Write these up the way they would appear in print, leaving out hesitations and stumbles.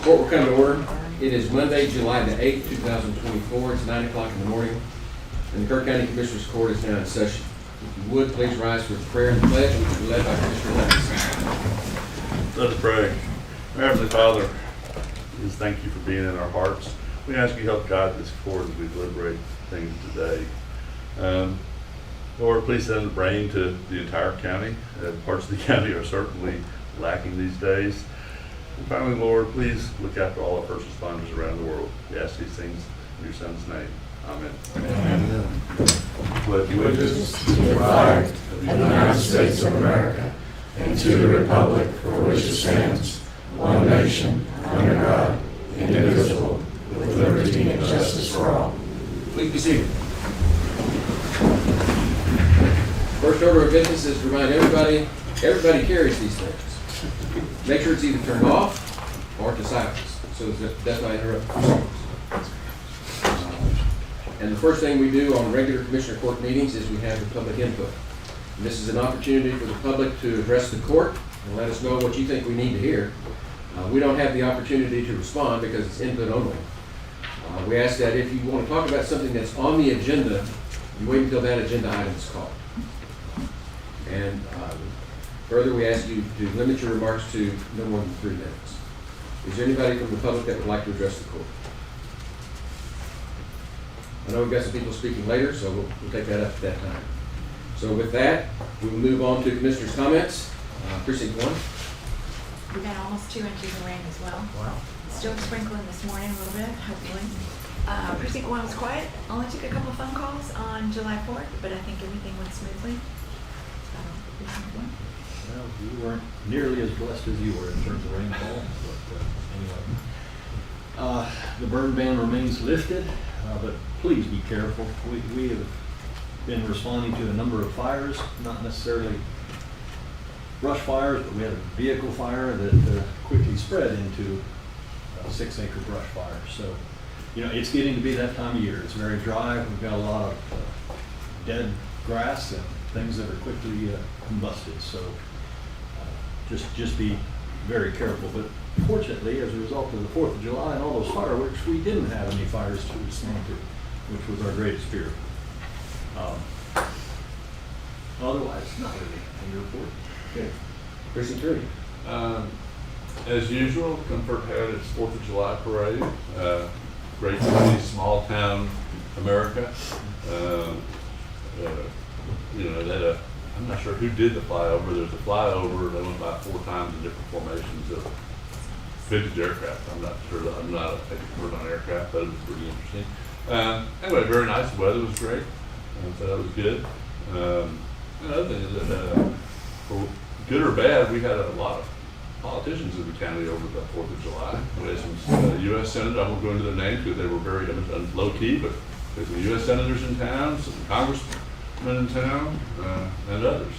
Court will come to order. It is Monday, July the 8th, 2024. It's 9 o'clock in the morning, and the Kerr County Commissioners Court is now in session. If you would, please rise for the prayer and the pledge, which will be led by Commissioner Lenz. Let us pray. Our Heavenly Father, we just thank you for being in our hearts. We ask you to help guide this court as we deliberate things today. Lord, please send rain to the entire county. Parts of the county are certainly lacking these days. And finally, Lord, please look after all our first responders around the world. We ask these things in your Son's name. Amen. Amen. Pledge Allegiance to the flag of the United States of America and to the republic for which it stands, one nation, under God, indivisible, with liberty and justice for all. Please be seated. First order of business is to remind everybody carries these things. Make sure it's either turned off or to silence, so that does not interrupt the proceedings. And the first thing we do on regular Commissioner Court meetings is we have the public input. And this is an opportunity for the public to address the court and let us know what you think we need to hear. We don't have the opportunity to respond because it's input only. We ask that if you want to talk about something that's on the agenda, you wait until that agenda item is called. And further, we ask you to limit your remarks to no more than 3 minutes. Is there anybody from the public that would like to address the court? I know we've got some people speaking later, so we'll take that up at that time. So with that, we will move on to Commissioner's comments. Precinct 1. We've had almost 2 inches of rain as well. Wow. Still sprinkling this morning a little bit, hopefully. Precinct 1 was quiet. Only took a couple phone calls on July 4th, but I think everything went smoothly. Precinct 1. Well, we weren't nearly as blessed as you were in terms of rainfall, but anyway. The burn ban remains lifted, but please be careful. We have been responding to a number of fires, not necessarily brush fires, but we had a vehicle fire that quickly spread into a 6-acre brush fire. So, it's getting to be that time of year. It's very dry. We've got a lot of dead grass and things that are quickly combusted. So just be very careful. But fortunately, as a result of the 4th of July and all those fireworks, we didn't have any fires to respond to, which was our greatest fear. Otherwise, not really any report. Okay. Precinct 3. As usual, Comfort had its 4th of July parade. Great city, small town America. They had I'm not sure who did the flyover. There's a flyover. They went by 4 times in different formations of vintage aircraft. I'm not sure. I'm not an expert on aircraft, but it was pretty interesting. Anyway, very nice. The weather was great, so that was good. Another thing is that, for good or bad, we had a lot of politicians in the county over the 4th of July. We had some U.S. senators. I won't go into their names because they were very low key, but there's some U.S. senators in town, some congressmen in town, and others.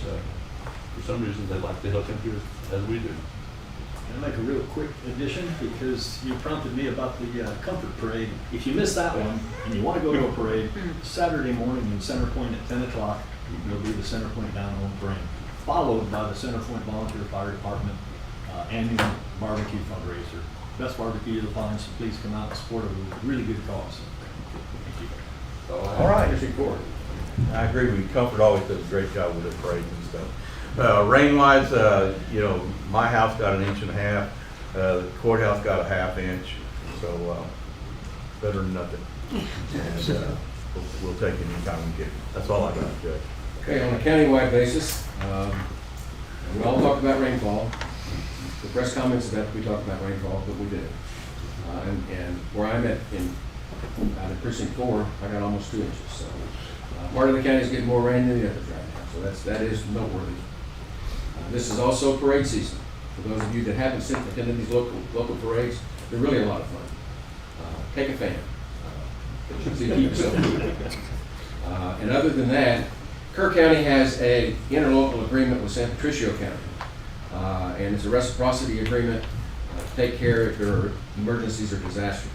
For some reason, they like the hill country as we do. I'll make a real quick addition because you prompted me about the Comfort Parade. If you missed that one and you want to go to a parade, Saturday morning in Center Point at 10 o'clock, will be the Center Point Down Home Parade, followed by the Center Point Volunteer Fire Department annual barbecue fundraiser. Best barbecue you'll find, so please come out and support a really good cause. Thank you. All right. Precinct 4. I agree with you. Comfort always does a great job with the parades and stuff. Rain-wise, my house got 1.5 inches. The courthouse got a 1/2 inch. So better than nothing. And we'll take it anytime we get it. That's all I got, Judge. Okay, on a countywide basis, we all talk about rainfall. The press comments about we talk about rainfall, but we did. And where I'm at out of Precinct 4, I got almost 2 inches. So part of the county is getting more rain than the others right now. So that is noteworthy. This is also parade season. For those of you that haven't attended these local parades, they're really a lot of fun. Take a fan. And other than that, Kerr County has a interlocal agreement with San Patricio County, and it's a reciprocity agreement to take care if there are emergencies or disasters.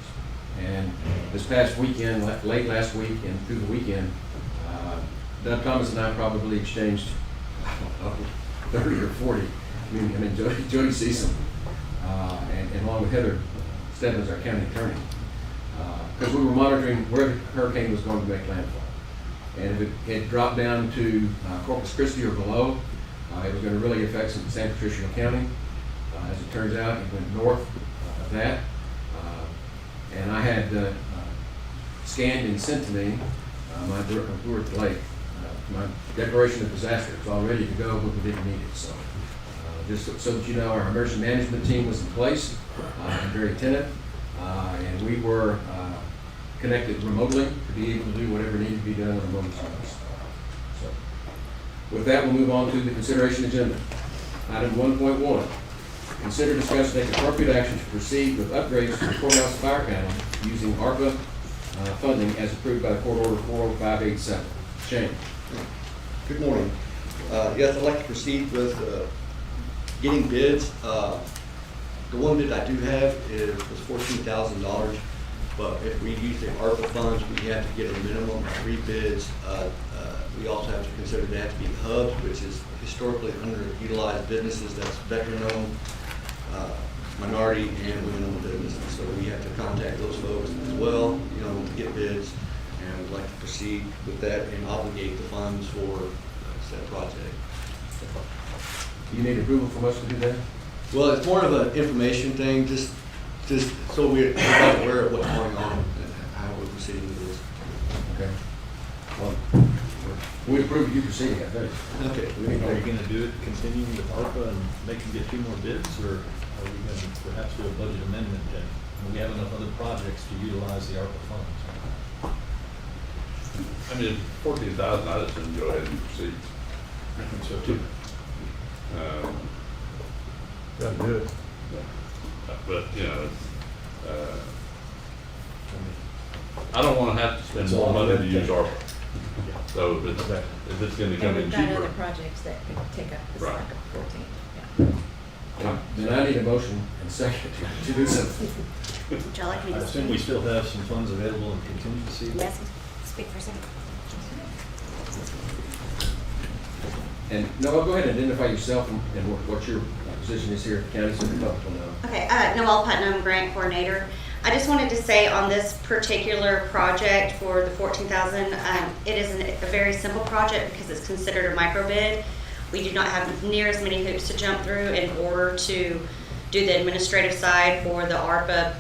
And this past weekend, late last week and through the weekend, Doug Thomas and I probably exchanged, I don't know, 30 or 40. I mean Jody Season, and along with Heather Stebbins, our county attorney, because we were monitoring where the hurricane was going to make landfall. And if it had dropped down to Corpus Christi or below, it was going to really affect San Patricio County. As it turns out, it went north of that. And I had scanned and sent to me we were at the lake. My declaration of disaster was all ready to go, but we didn't need it. So just so that you know, our emergency management team was in place and very attentive. And we were connected remotely to be able to do whatever needed to be done on a moment's notice. So with that, we'll move on to the consideration agenda. Item 1.1. Consider, discuss, and take appropriate action to proceed with upgrades to the courthouse fire panel using ARPA funding as approved by the Court Order 40587. Shane. Good morning. Yes, I'd like to proceed with getting bids. The one bid I do have was $14,000, but if we use the ARPA funds, we have to get a minimum of 3 bids. We also have to consider that to be the hub, which is historically underutilized businesses, that's veteran-owned, minority and women-owned businesses. So we have to contact those folks as well, to get bids, and we'd like to proceed with that and obligate the funds for said project. Do you need approval from us to do that? Well, it's more of an information thing, just so we're aware of what's going on and how we're proceeding with this. Okay. Well, we approve of you proceeding, I think. Okay. Are you gonna do it, continue with ARPA and make them get 2 more bids, or are we gonna perhaps do a budget amendment and we have enough other projects to utilize the ARPA funds? I mean, 14,000, I just didn't go ahead and proceed. I think so too. Gotta do it. But, I don't wanna have to spend more money to use ARPA. So if it's gonna come And in we've got cheaper. other projects that could take up the slack Right. of 14. Yeah. Then I need a motion and second to do something. Would y'all like me I to assume we speak? still have some funds available in contingency? Yes, speak for a second. And Noel, go ahead and identify yourself and what your position is here at the county, so the public will know. Okay, Noelle Putnam, grant coordinator. I just wanted to say on this particular project for the 14,000, it is a very simple project because it's considered a micro bid. We do not have near as many hoops to jump through in order to do the administrative side for the ARPA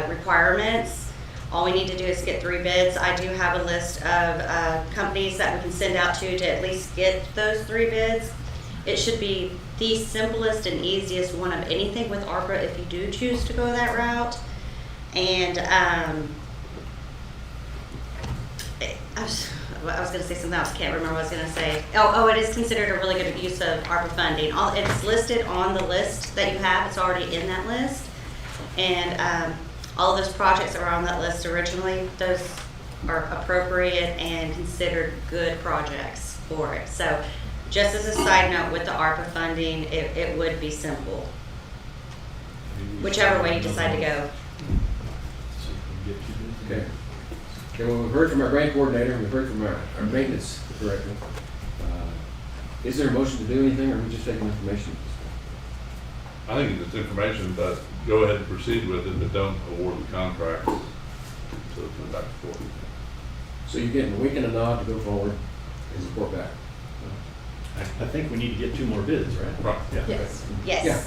requirements. All we need to do is get 3 bids. I do have a list of companies that we can send out to at least get those 3 bids. It should be the simplest and easiest one of anything with ARPA if you do choose to go that route. And I was going to say something else. I can't remember what I was going to say. Oh, it is considered a really good use of ARPA funding. It's listed on the list that you have. It's already in that list. And all of those projects that were on that list originally, those are appropriate and considered good projects for it. So just as a side note, with the ARPA funding, it would be simple, whichever way you decide to go. So we can get 2 bids. Okay. Okay, well, we've heard from our grant coordinator, we've heard from our maintenance director. Is there a motion to do anything, or are we just taking information? I think it's information, but go ahead and proceed with it, but don't award the contract. So it's going back and forth. So you're getting a wink and a nod to go forward and report back. I think we need to get 2 more bids, right? Right. Yeah. Yes. Yes. Yeah.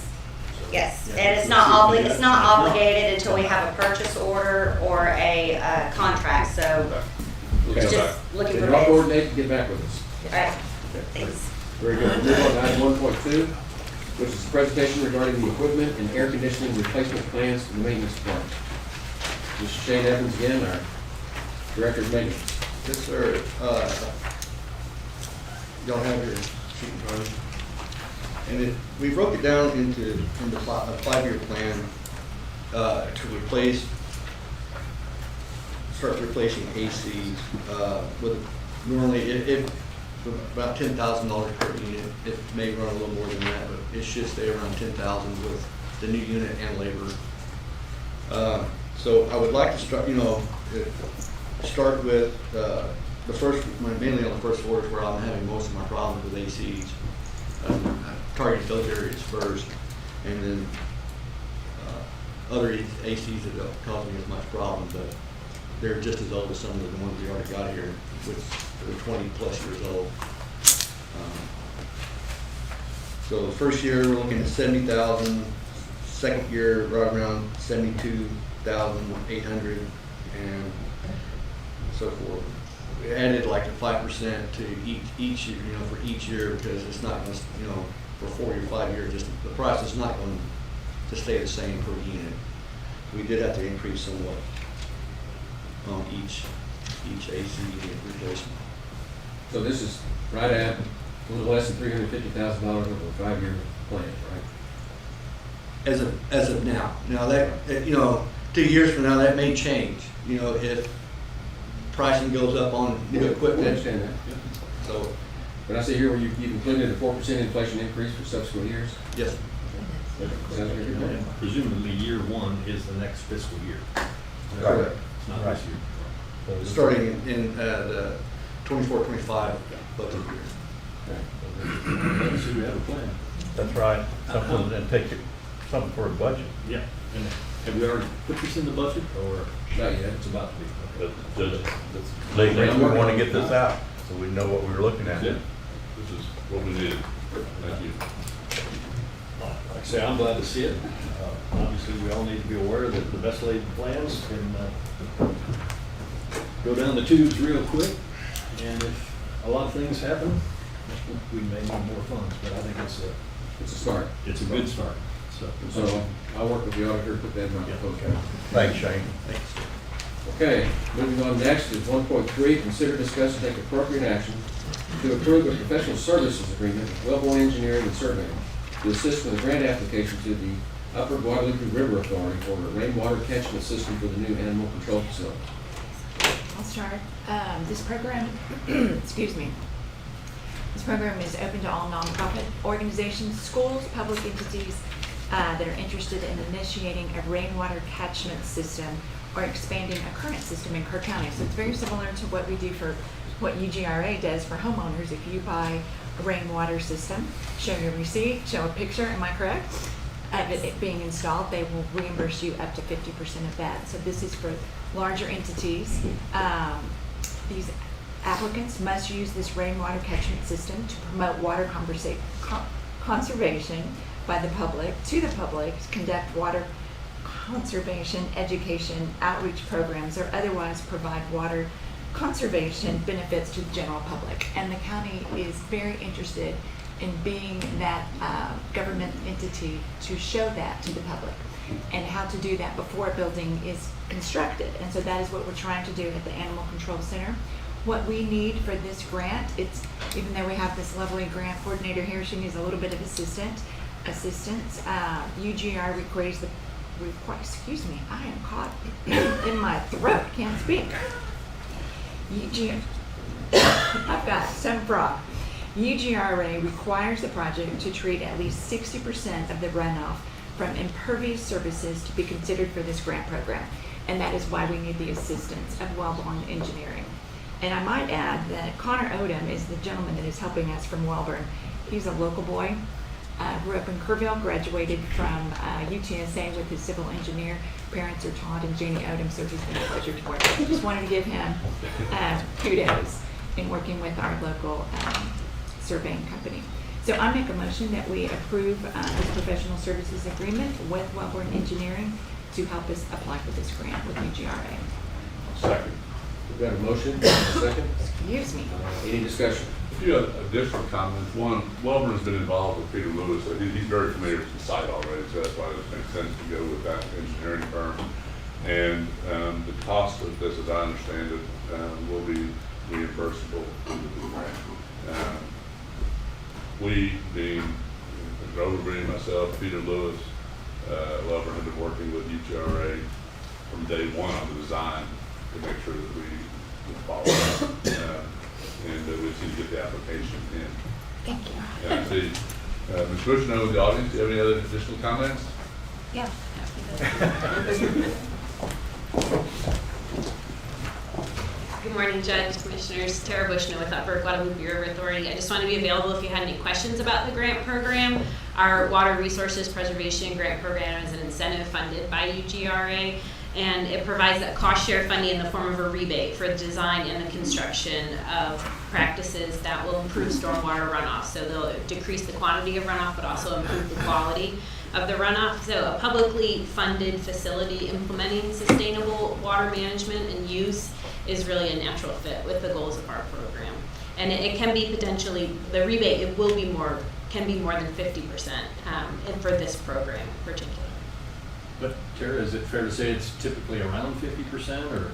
Yes, Yeah. and it's not obligated until we have a purchase order or a contract, so We'll Okay. come back. just looking for Then I'll bids. coordinate and get back with us. All right, Okay. thanks. Very good. We'll move on to item 1.2, which is the presentation regarding the equipment and air conditioning replacement plans for the maintenance department. Mr. Shane Evans again, our director of maintenance. Yes, sir. Y'all have your sheet in front of you. And we broke it down into a 5-year plan to start replacing ACs with normally if about $10,000 per unit. It may run a little more than that, but it should stay around 10,000 with the new unit and labor. So I would like to start with the first, mainly on the first floor is where I'm having most of my problems with ACs. Target those areas first, and then other ACs that don't cause me as much problem, but they're just as old as some of the ones we already got here, which are 20-plus years old. So the first year, we're looking at 70,000. Second year, right around 72,800, and so forth. We added like a 5% to each year, for each year, because it's not going to, for 4 or 5 years, just the price is not going to stay the same per unit. We did have to increase somewhat on each AC replacement. So this is right at a little less than $350,000 over a 5-year plan, right? As of now. Now that 2 years from now, that may change. If pricing goes up on new I equipment. understand that. Yeah. So But I see here where you've included a 4% inflation increase for subsequent years. yes, Sounds like you're doing it. Presumably, year one is the next fiscal year. correct. It's not this year. Starting in the 24-25 budget year. So we have a plan. That's right. Something, and take it, something for a budget. Yeah. And have we already put this in the budget, or Not yet. it's about to be? But Judge, Lately, we want to get this out, so we know what we were looking at. this is what we needed. Thank you. Like I say, I'm glad to see it. Obviously, we all need to be aware that the best laid plans can go down the tubes real quick, and if a lot of things happen, we may need more funds, but I think It's a start. it's a good start, so. So I'll work with the auditor, put that in my proposed budget. Thanks, Shane. Thanks. Okay, moving on next is 1.3, consider, discuss, and take appropriate action to approve a professional services agreement with Wellborn Engineering and Surveying to assist with a grant application to the Upper Guadalupe River Authority for a rainwater catchment system for the new animal control facility. I'll start. This program, excuse me. This program is open to all nonprofit organizations, schools, public entities that are interested in initiating a rainwater catchment system or expanding a current system in Kerr County. So it's very similar to what we do for what UGRA does for homeowners. If you buy a rainwater system, show your receipt, show a picture, am I correct? Of it being installed, they will reimburse you up to 50% of that. So this is for larger entities. These applicants must use this rainwater catchment system to promote water conservation by the public, to the public, to conduct water conservation, education, outreach programs, or otherwise provide water conservation benefits to the general public. And the county is very interested in being that government entity to show that to the public and how to do that before a building is constructed. And so that is what we're trying to do at the Animal Control Center. What we need for this grant, even though we have this lovely grant coordinator here, she needs a little bit of assistance. UGR excuse me, I am caught in my throat, can't speak. I've got some frog. UGRA requires the project to treat at least 60% of the runoff from impervious surfaces to be considered for this grant program. And that is why we need the assistance of Wellborn Engineering. And I might add that Connor Odom is the gentleman that is helping us from Wellborn. He's a local boy, grew up in Kerrville, graduated from UTSA with his civil engineer. Parents are Todd and Janie Odom, so he's been a pleasure to work with. Just wanted to give him kudos in working with our local surveying company. So I make a motion that we approve this professional services agreement with Wellborn Engineering to help us apply for this grant with UGRA. Second. We've got a motion, and a second. Excuse me. Any discussion? A few additional comments. One, Wellborn's been involved with Peter Lewis, so he's very familiar with the site already, so that's why it makes sense to go with that engineering firm. And the cost of this, as I understand it, will be reimbursable through the grant. We, being Grover, myself, Peter Lewis, Wellborn, have been working with UGRA from day one on the design to make sure that we follow and we just need to get the application in. Thank you. And I see Ms. Bushnell with the audience. Do you have any other additional comments? Yeah. Good morning, Judge, Commissioners. Tara Bushnell with Upper Guadalupe River Authority. I just want to be available if you had any questions about the grant program. Our Water Resources Preservation Grant Program is an incentive funded by UGRA, and it provides that cost share funding in the form of a rebate for the design and the construction of practices that will improve stormwater runoff. So they'll decrease the quantity of runoff, but also improve the quality of the runoff. So a publicly funded facility implementing sustainable water management and use is really a natural fit with the goals of our program. And it can be potentially, the rebate, it will be more, can be more than 50% for this program in particular. But Tara, is it fair to say it's typically around 50% or?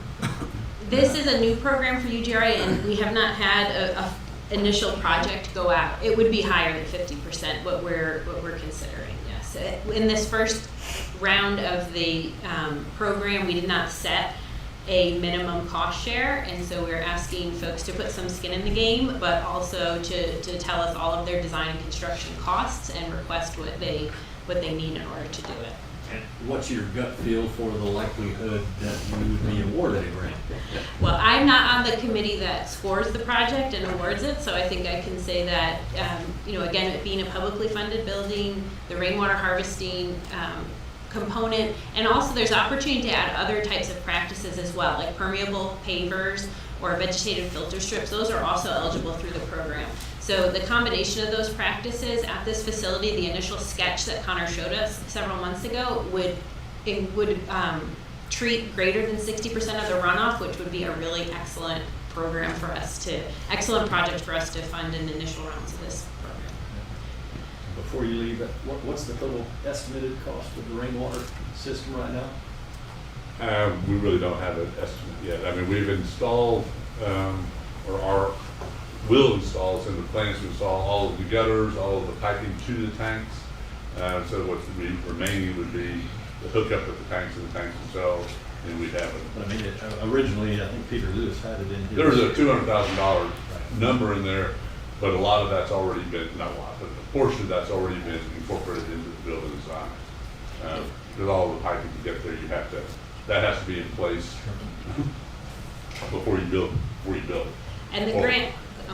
This is a new program for UGRA, and we have not had a initial project go out. It would be higher than 50% what we're considering. Yes, in this first round of the program, we did not set a minimum cost share, and so we're asking folks to put some skin in the game, but also to tell us all of their design and construction costs and request what they need in order to do it. And what's your gut feel for the likelihood that you would be awarded a grant? Well, I'm not on the committee that scores the project and awards it, so I think I can say that, again, it being a publicly funded building, the rainwater harvesting component, and also there's opportunity to add other types of practices as well, like permeable pavers or vegetative filter strips. Those are also eligible through the program. So the combination of those practices at this facility, the initial sketch that Connor showed us several months ago, would treat greater than 60% of the runoff, which would be a really excellent program for us excellent project for us to fund in the initial rounds of this program. Before you leave, what's the total estimated cost of the rainwater system right now? We really don't have an estimate yet. I mean, we've installed, will install, it's in the plans to install all of the gutters, all of the piping to the tanks. So what's remaining would be the hookup of the tanks and the tanks themselves, and we'd have it. But I mean, originally, I think Peter Lewis had it in his. There was a $200,000 number in there, but a lot of that's already been, not a lot, but a portion of that's already been incorporated into the building design. With all the piping to get there, that has to be in place before you build it. And the grant, I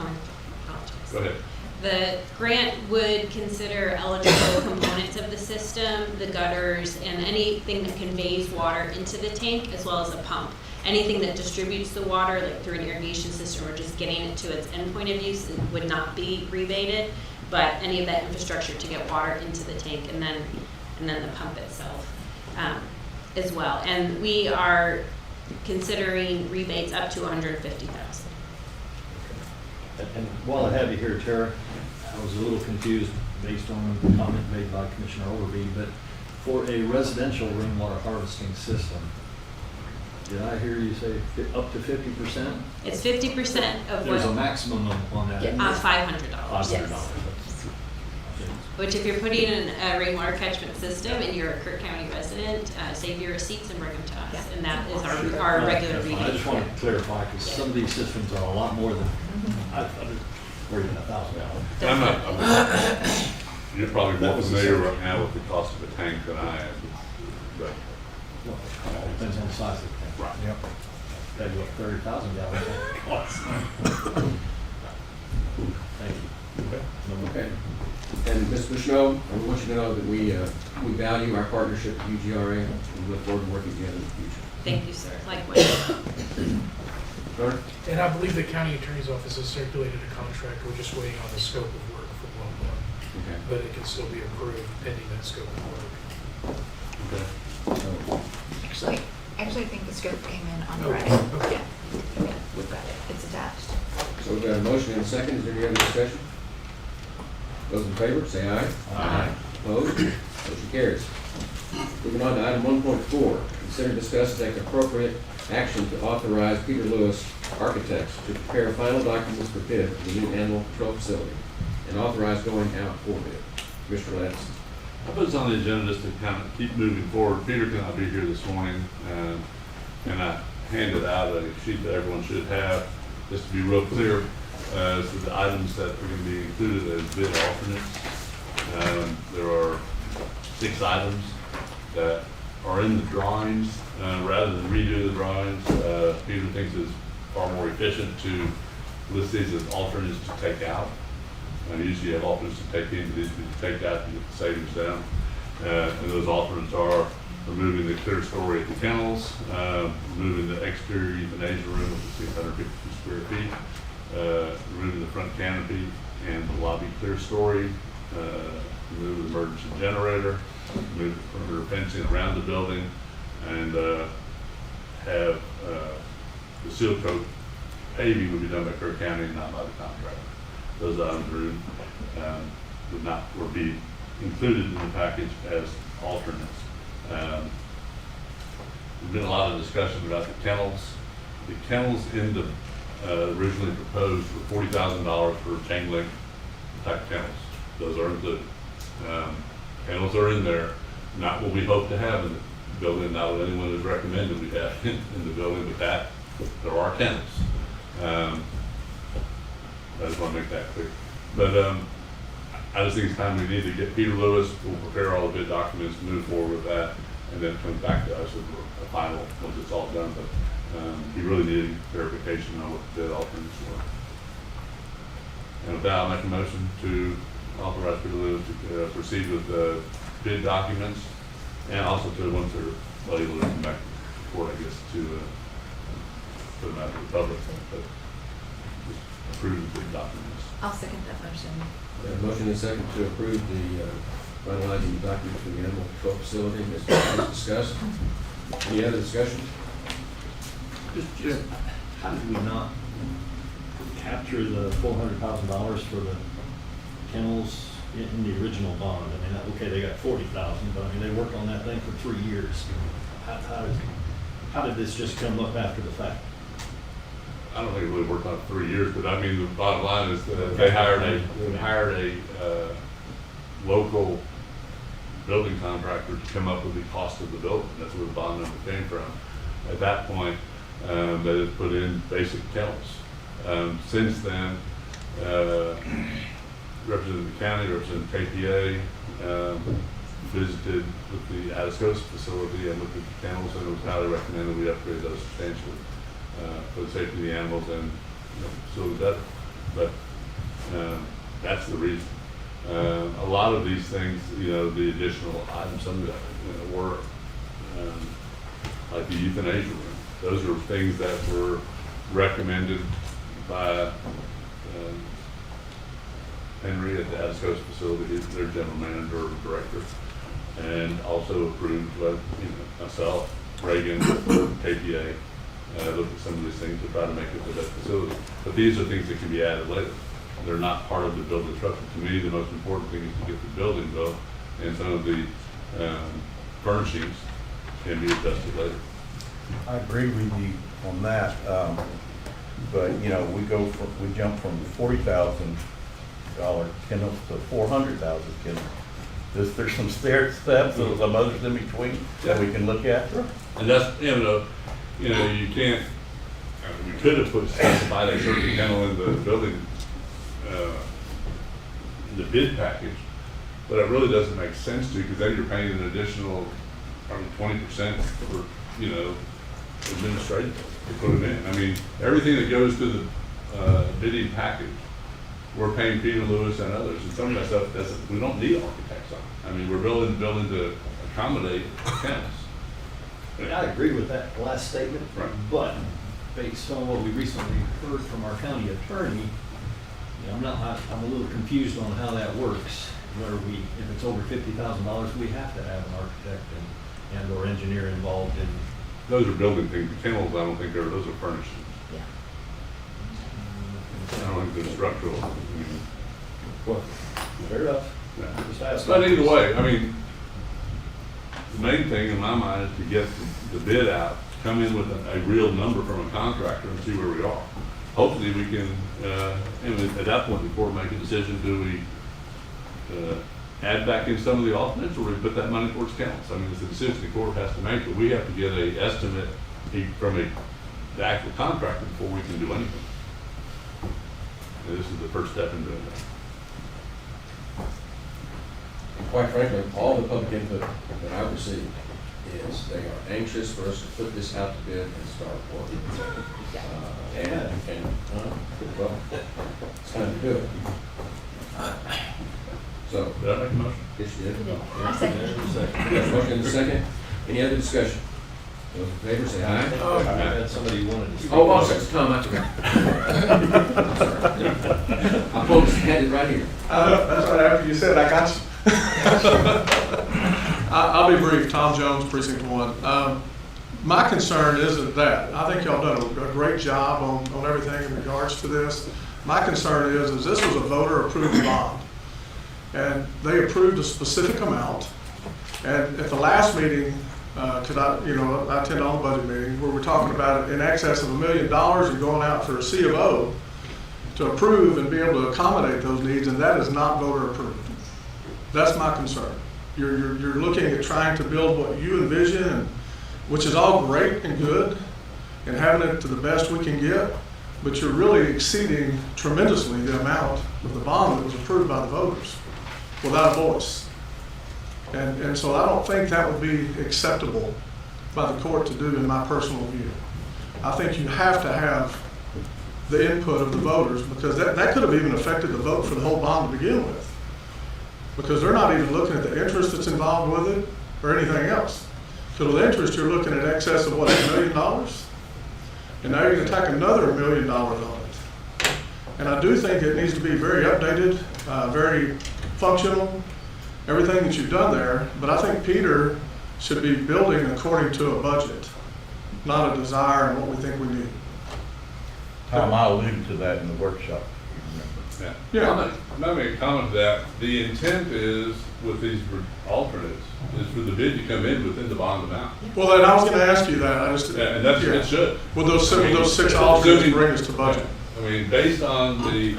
apologize. Go ahead. The grant would consider eligible components of the system, the gutters, and anything that conveys water into the tank, as well as a pump. Anything that distributes the water, like through an irrigation system or just getting it to its end point of use, would not be rebated, but any of that infrastructure to get water into the tank and then the pump itself as well. And we are considering rebates up to $150,000. And while I have you here, Tara, I was a little confused based on the comment made by Commissioner Overby, but for a residential rainwater harvesting system, did I hear you say up to 50%? It's 50% of There's a what, maximum on that. $500. $500. Which if you're putting in a rainwater catchment system and you're a Kerr County resident, save your receipts and bring them to us. Yeah. And that is our regular That's fine. rebate. I just wanted to clarify, because some of these systems are a lot more than, more than $1,000. I'm not, you're probably more familiar right now with the cost of a tank than I am, but. Well, it depends on the size of the tank. Right. Yep. That'd be what, 30,000 gallons costs. Thank you. No, Okay. And Ms. Bushnell, I want you to know that we value our partnership with UGRA and we look forward to working together in the future. Thank you, sir. Likewise. Sir? And I believe the county attorney's office has circulated a contract. We're just waiting on the scope of work from Loveland. Okay. But it can still be approved pending that scope of work. Okay. So, Actually, I think the scope came in on Oh, Friday. okay. Yeah, we've got it. It's attached. so we've got a motion and a second. Is there any other discussion? Those in favor, say aye. Aye. Opposed? Motion carries. Moving on to item 1.4, consider, discuss, and take appropriate action to authorize Peter Lewis Architects to prepare final documents for bid for the new animal control facility and authorize going out for bid. Mr. Lance. I put this on the agenda just to kind of keep moving forward. Peter cannot be here this morning, and I handed out a sheet that everyone should have, just to be real clear, as to the items that are going to be included as bid alternates. There are 6 items that are in the drawings. Rather than redo the drawings, Peter thinks it's far more efficient to list these as alternates to take out. Usually you have alternates to take in, but these to take out to get the savings down. And those alternates are removing the clear story at the kennels, removing the exterior euthanasia room, which is 152 square feet, removing the front canopy and the lobby clear story, remove the emergency generator, remove the perimeter fencing around the building, and have the seal coat paving would be done by Kerr County and not by the contractor. Those items would be included in the package as alternates. There's been a lot of discussion about the kennels. The kennels in the originally proposed were $40,000 for chain link type kennels. Those are included. Kennels are in there, not what we hope to have in the building, not what anyone has recommended we have in the building, but there are kennels. I just want to make that clear. But I just think it's time we need to get Peter Lewis, we'll prepare all the bid documents, move forward with that, and then come back to us with a final once it's all done. But he really needed verification on what the bid alternates were. And with that, I'll make a motion to authorize Peter Lewis to proceed with the bid documents, and also to, once they're ready, we'll come back to court, I guess, to put them out to the public. But just approve the bid documents. I'll second that motion. We have a motion and a second to approve the finalizing the documents for the animal control facility as discussed. Any other discussion? Just, how did we not capture the $400,000 for the kennels in the original bond? I mean, okay, they got $40,000, but I mean, they worked on that thing for 3 years. How did this just come up after the fact? I don't think it really worked on 3 years, but I mean, the bottom line is that they hired a local building contractor to come up with the cost of the building. That's where the bond number came from. At that point, they had put in basic kennels. Since then, represented the county, represented KPA, visited with the Atascosa facility and looked at the kennels, and it was highly recommended we upgrade those substantially for the safety of the animals and facility better. But that's the reason. A lot of these things, the additional items, some of that were like the euthanasia room. Those are things that were recommended by Henry at the Atascosa facility, their general manager or director, and also approved by myself, Reagan, KPA, looked at some of these things to try to make it the best facility. But these are things that can be added later. They're not part of the building structure. To me, the most important thing is to get the building built, and some of the furnishings can be adjusted later. I agree with you on that, but we jump from $40,000 kennels to $400,000 kennels. There's some stair steps or some others in between that we can look at. And that's, you can't, we could have specified a certain kennel in the building, in the bid package, but it really doesn't make sense to, because then you're paying an additional, probably 20% for, administrative to put them in. I mean, everything that goes to the bidding package, we're paying Peter Lewis and others, and some of that stuff we don't need architects on. I mean, we're building to accommodate kennels. I agree with that last statement, Right. but based on what we recently heard from our county attorney, I'm a little confused on how that works. Where if it's over $50,000, we have to have an architect and or engineer involved in. Those are building things. The kennels, I don't think those are furnishings. Yeah. I don't think they're structural. Well, fair enough. Yeah. Just asking. But either way, the main thing in my mind is to get the bid out, come in with a real number from a contractor and see where we are. Hopefully we can, and at that point before we make a decision, do we add back in some of the alternates, or we put that money towards kennels? It's a decision the court has to make, but we have to get an estimate from the actual contractor before we can do anything. And this is the first step in doing that. And quite frankly, all the public input that I've received is they are anxious for us to put this out to bid and start working. Well, it's time to do it. So, Did I make a motion? yes, you did. I second. Yes, motion and a second. Any other discussion? Those in favor say aye. I had somebody who wanted to speak. Oh, it's Tom, I forgot. I'm sorry. I almost had it right here. That's right after you said, I got you. I'll be brief. Tom Jones, Precinct 1. My concern isn't that. I think y'all done a great job on everything in regards to this. My concern is this was a voter-approved bond. And they approved a specific amount. And at the last meeting, because I attend all the budget meetings, where we're talking about it in excess of $1 million and going out for a C of O to approve and be able to accommodate those needs, and that is not voter approved. That's my concern. You're looking at trying to build what you envision, and, which is all great and good, and having it to the best we can get, but you're really exceeding tremendously the amount of the bond that was approved by the voters without a voice. And so I don't think that would be acceptable by the court to do, in my personal view. I think you have to have the input of the voters, because that could have even affected the vote for the whole bond to begin with. Because they're not even looking at the interest that's involved with it or anything else. So with interest, you're looking at excess of what, $1 million? And now you're going to tack another $1 million on it. And I do think it needs to be very updated, very functional, everything that you've done there. But I think Peter should be building according to a budget, not a desire and what we think we need. Tom, I alluded to that in the workshop. Yeah. Yeah. I'm not making a comment to that. The intent is, with these alternates, is for the bid to come in within the bond amount. Well, then I was going to ask you that. I just And that's, yeah. it should. Would those six alternates bring us to budget? I mean, based on the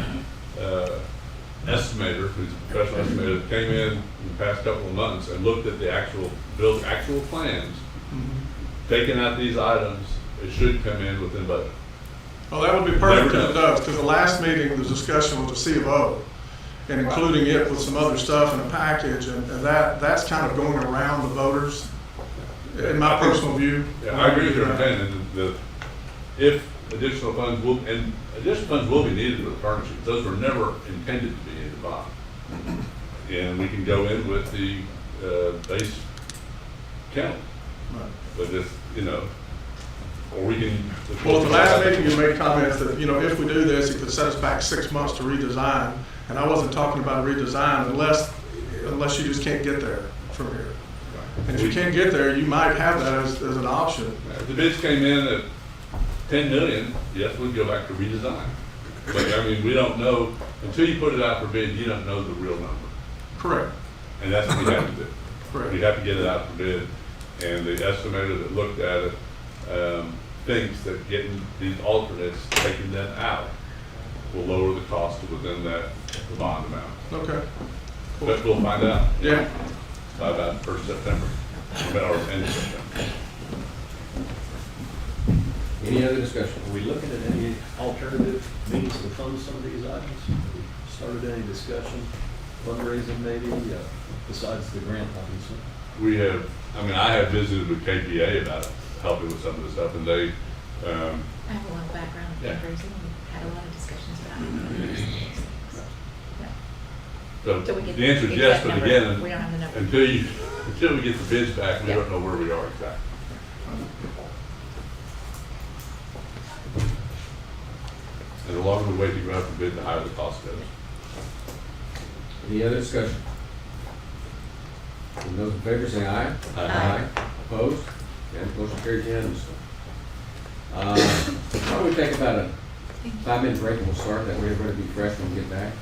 estimator, who's a professional estimator, that came in the past couple of months and looked at the actual plans, taking out these items, it should come in within budget. Well, that would be perfect Never if it does, because the last meeting, the discussion was a C of O, and including it with some other stuff in a package, and that's kind of going around the voters, in my personal view. Yeah, I agree with your intent, and if additional funds will be needed with furnishings. Those were never intended to be in the bond. And we can go in with the base count. Right. But just, or we can. Well, at the last meeting, you made comments that, if we do this, it could set us back 6 months to redesign, and I wasn't talking about a redesign unless you just can't get there from here. And if you can't get there, you might have that as an option. If the bids came in at 10 million, yes, we'd go back to redesign. But I mean, we don't know, until you put it out for bid, you don't know the real number. Correct. And that's what we have to do. Correct. We have to get it out for bid. And the estimator that looked at it thinks that getting these alternates, taking them out, will lower the cost within the bond amount. Okay. Cool. But we'll find out Yeah. by about 1st September, or end of September. Any other discussion? Are we looking at any alternative means to fund some of these items? Have we started any discussion, fundraising maybe, besides the grant, obviously? I have visited with KPA about helping with some of this stuff, and they, I have a lot of background in Yeah. fundraising. We've had a lot of discussions about it. so So we get the answer is the yes, exact but number. again, We don't have the number. until we get the bids back, we Yeah. don't know where we are exactly. And the longer we wait to go out for bid, the higher the cost goes. Any other discussion? And those in favor say aye. Aye. Opposed? And motion carries unanimously. Why don't we take about a 5-minute break and we'll start, that way everybody will be fresh when we get back.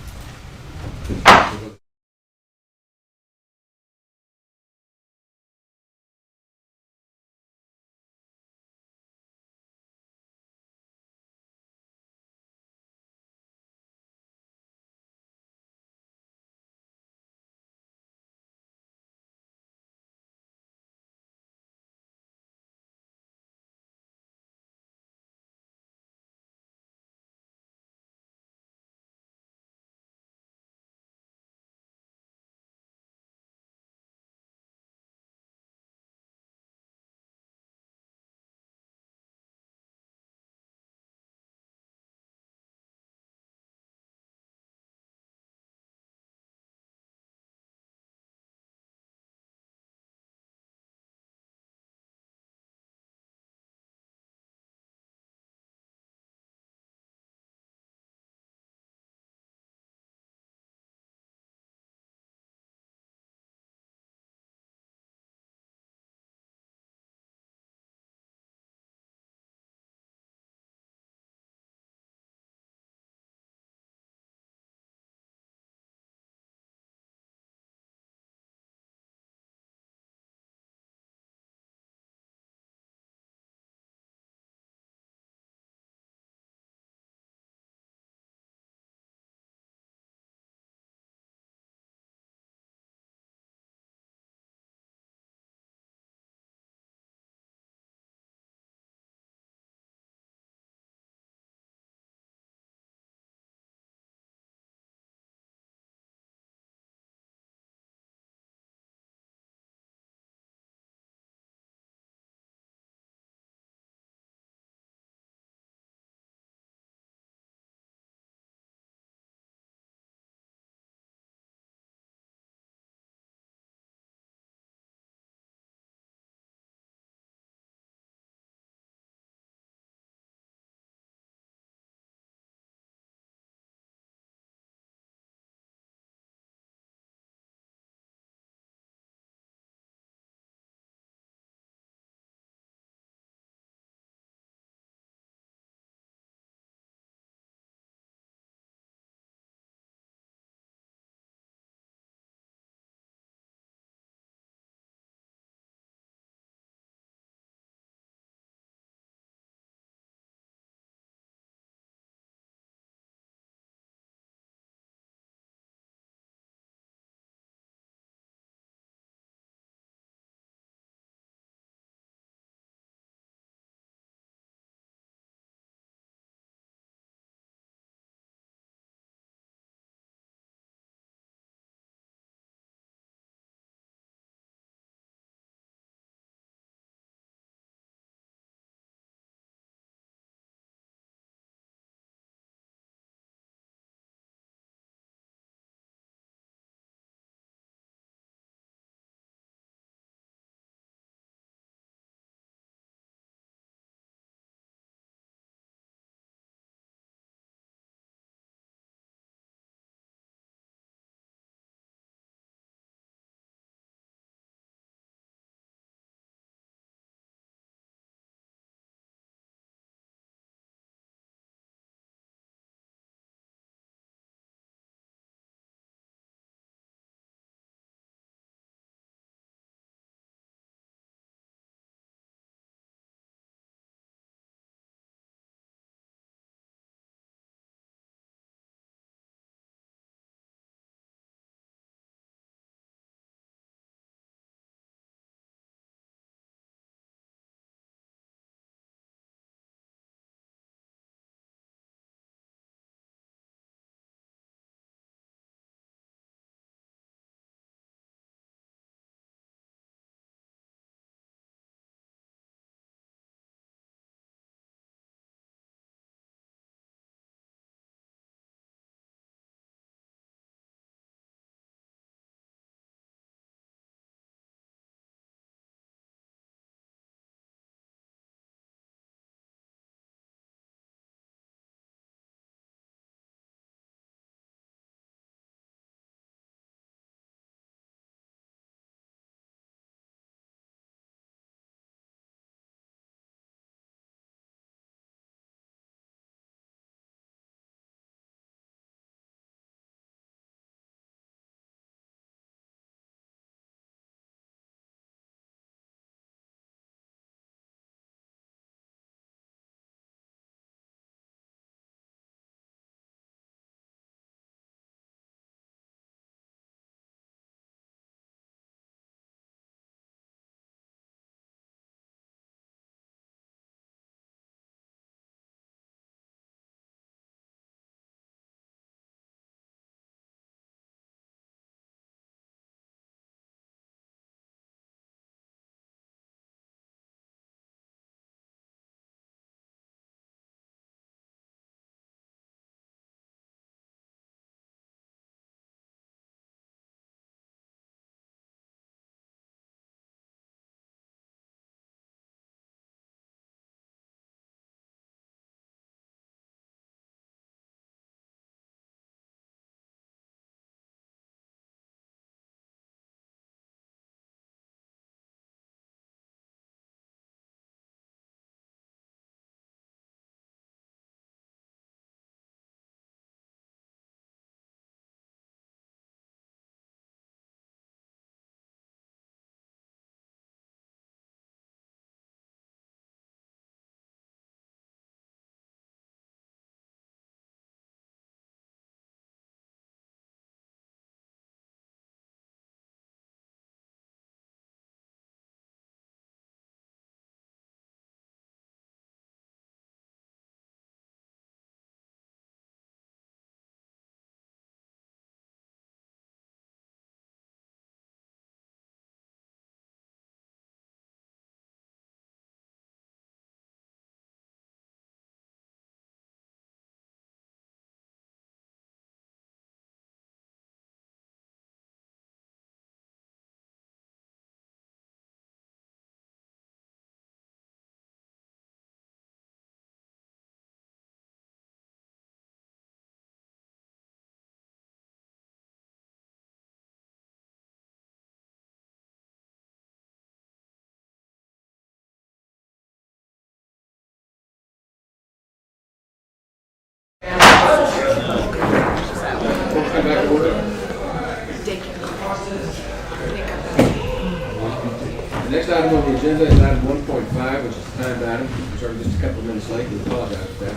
The next item on the agenda is item 1.5, which is the timed item. We started just a couple of minutes late. We apologize for that.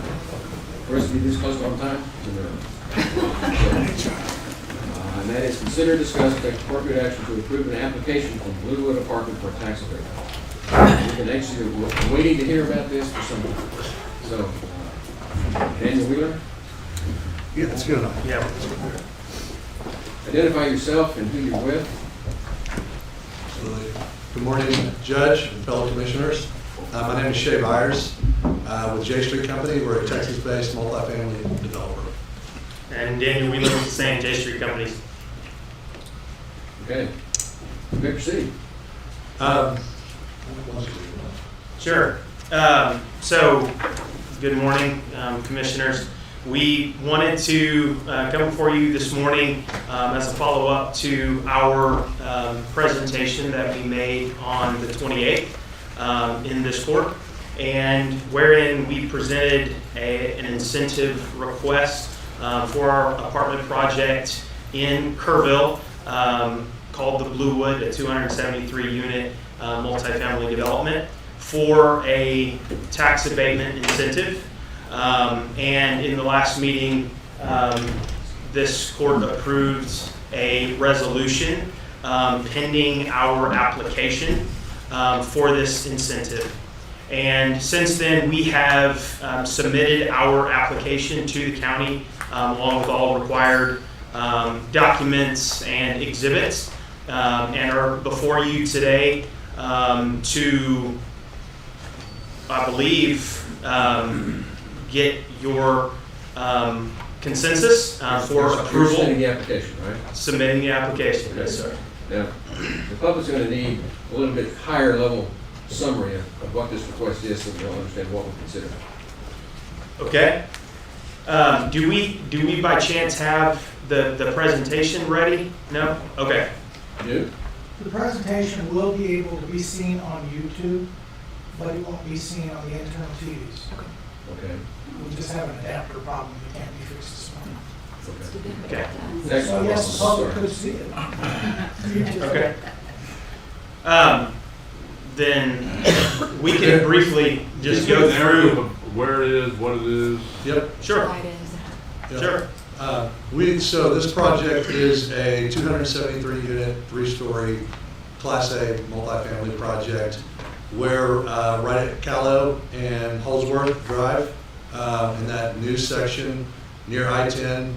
For us to be this close on time, it's an error. And that is consider, discuss, and take appropriate action to approve an application from Bluewood Apartment for a tax abatement. We've been anxiously waiting to hear about this for some time. So, Daniel Wheeler, Yeah, that's good enough. Yeah. identify yourself and who you're with. Good morning, Judge and fellow commissioners. My name is Shay Byers with J Street Company. We're a Texas-based multifamily developer. And Daniel Wheeler with the same J Street Companies. Okay. You may proceed. Sure. So, good morning, commissioners. We wanted to come before you this morning as a follow-up to our presentation that we made on the 28th in this court, and wherein we presented an incentive request for our apartment project in Kerrville called the Bluewood, a 273-unit multifamily development for a tax abatement incentive. And in the last meeting, this court approved a resolution pending our application for this incentive. And since then, we have submitted our application to the county along with all required documents and exhibits, and are before you today to, I believe, get your consensus for approval. Submitting the application, right? Submitting the application, yes, sir. Now, the public's going to need a little bit higher level summary of what this request is so they'll understand what we consider. Okay. Do we by chance have the presentation ready? No? Okay. You do? The presentation will be able to be seen on YouTube, but it won't be seen on the internal TVs. Okay. We just have an adapter problem that can't be fixed this morning. Okay. Next So one. yes, the public could see it. Okay. Then we can briefly just go narrative through. of where it is, what it is. Yep. Sure. Yep. Sure. So this project is a 273-unit, 3-story, Class A multifamily project. We're right at Callow and Holsworth Drive in that new section near I-10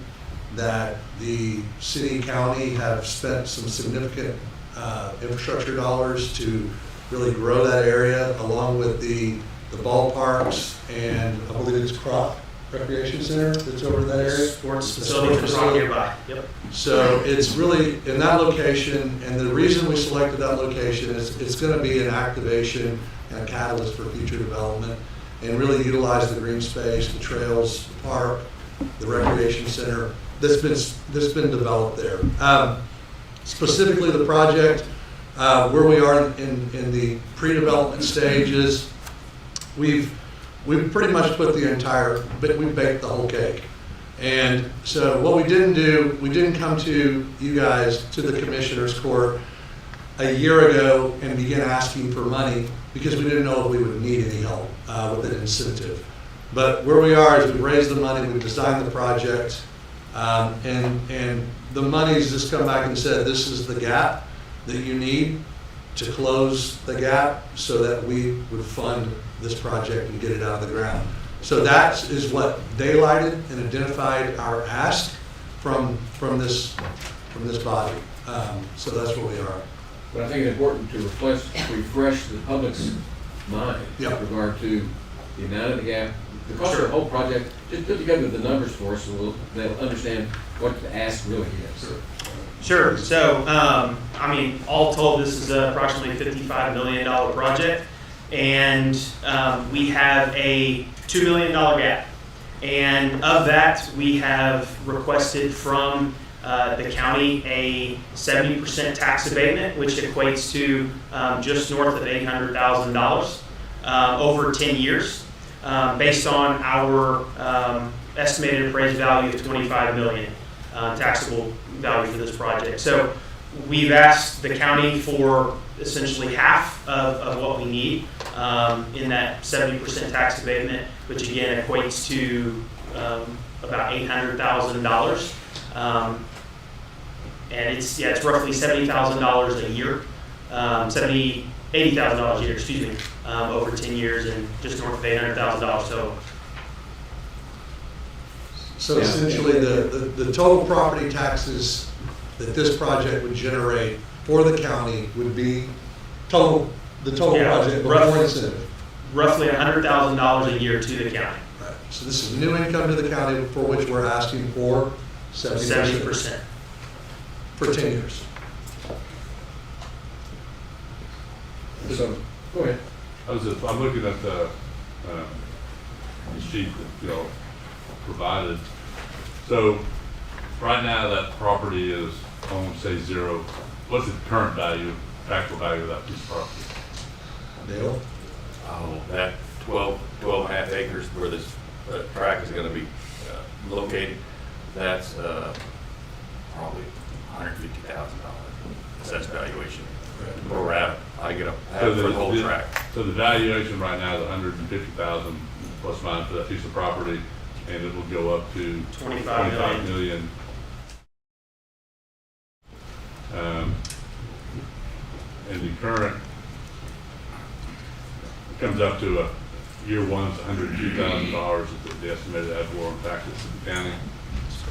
that the city and county have spent some significant infrastructure dollars to really grow that area, along with the ballparks and I believe it's Crop Recreation Center that's over in that area. Sports facility that's right nearby. Yep. So it's really in that location, and the reason we selected that location is it's going to be an activation and a catalyst for future development, and really utilize the green space, the trails, the park, the recreation center that's been developed there. Specifically, the project where we are in the pre-development stages, we've pretty much put the entire, we baked the whole cake. And so what we didn't do, we didn't come to you guys, to the Commissioners Court a year ago and begin asking for money because we didn't know if we would need any help with an incentive. But where we are is we've raised the money, we've designed the project, and the money's just come back and said, this is the gap that you need to close the gap so that we would fund this project and get it out of the ground. So that is what daylighted and identified our ask from this body. So that's where we are. But I think it's important to refresh the public's mind Yep. with regard to the amount of the gap, the cost of the whole project. Just put together the numbers for us so they'll understand what the ask really is. Sure. So, I mean, all told, this is approximately $55 million project, and we have a $2 million gap. And of that, we have requested from the county a 70% tax abatement, which equates to just north of $800,000 over 10 years, based on our estimated appraised value of $25 million taxable value for this project. So we've asked the county for essentially half of what we need in that 70% tax abatement, which again equates to about $800,000. And it's roughly $70,000 a year, $80,000 a year, excuse me, over 10 years and just north of $800,000. So essentially, the total property taxes that this project would generate for the county would be the total project before incentive. Roughly $100,000 a year to the county. Right. So this is new income to the county for which we're asking for 70% for 10 years. So, go ahead. I'm looking at the sheet that provided. So right now that property is, I won't say zero. What's the current value, actual value of that piece of property? Dale? Oh, that 12 and a half acres where this track is going to be located, that's probably $150,000 assessed valuation. Where we're at, I get for the whole track. So the valuation right now is $150,000 plus minus for that piece of property, and it will go up to $25 million. And the current comes up to year one's $102,000 is the estimated ad valorem taxes to the county.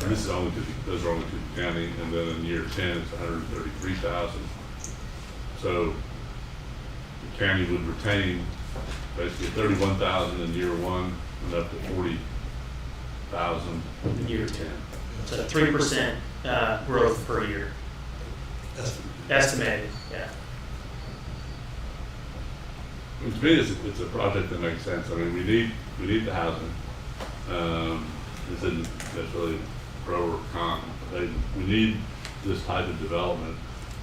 And this is only those are only to the county, and then in year 10 it's $133,000. So the county would retain basically $31,000 in year one and up to $40,000 In year 10. So 3% growth per year. Estimated, yeah. And to me, it's a project that makes sense. I mean, we need the housing. This isn't necessarily pro or con. We need this type of development.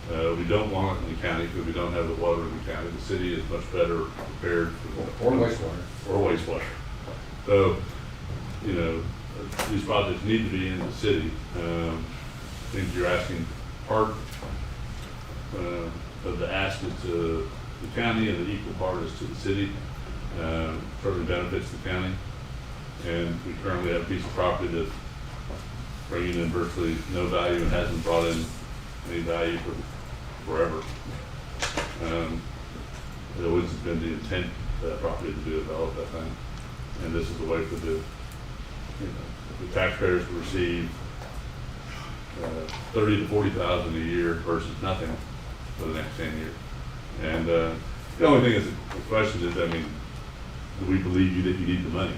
We don't want it in the county because we don't have the water in the county. The city is much better prepared for Or wastewater. Or wastewater. So, these projects need to be in the city. I think you're asking part of the ask is to the county, and the equal part is to the city. Certainly benefits the county. And we currently have a piece of property that's bringing in virtually no value and hasn't brought in any value for forever. It always has been the intent of that property to be developed, I think. And this is a way for the taxpayers to receive $30,000 to $40,000 a year versus nothing for the next 10 years. And the only thing is, the question is, do we believe you that you need the money?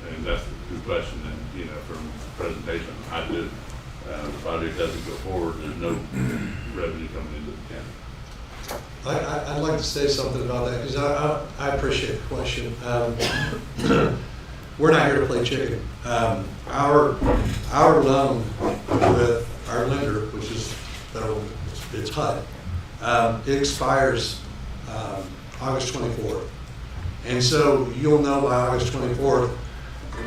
And that's the good question. And from the presentation, I do. The project doesn't go forward. There's no revenue coming into the county. I'd like to say something about that because I appreciate the question. We're not here to play chicken. Our loan with our lender, which is federal, it's HUD, it expires August 24th. And so you'll know by August 24th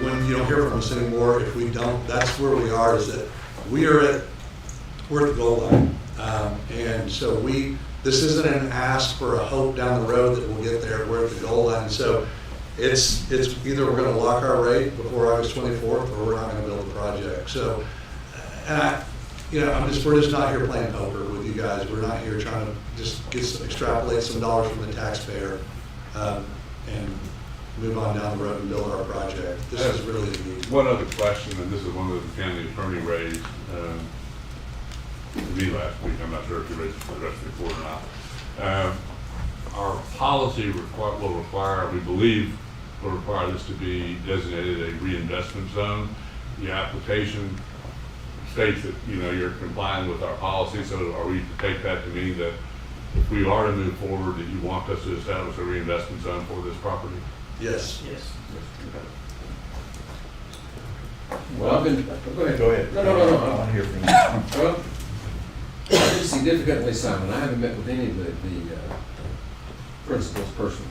when you don't hear from us anymore. If we don't, that's where we are, is that we're at the goal line. And so this isn't an ask for a hope down the road that we'll get there. We're at the goal line. So it's either we're going to lock our rate before August 24th or we're not going to build the project. So, and we're just not here playing poker with you guys. We're not here trying to just extrapolate some dollars from the taxpayer and move on down the road and build our project. This is really the need. One other question, and this is one that the county attorney raised to me last week. I'm not sure if you raised it for the rest of the report or not. Our policy we believe will require this to be designated a reinvestment zone. The application states that you're complying with our policy. So are we to take that to mean that if we are to move forward, that you want us to establish a reinvestment zone for this property? Yes. Yes. Well, I've been, go ahead. Go ahead. No. I want to hear from you. Well, I've been significantly silent. I haven't met with any of the principals personally.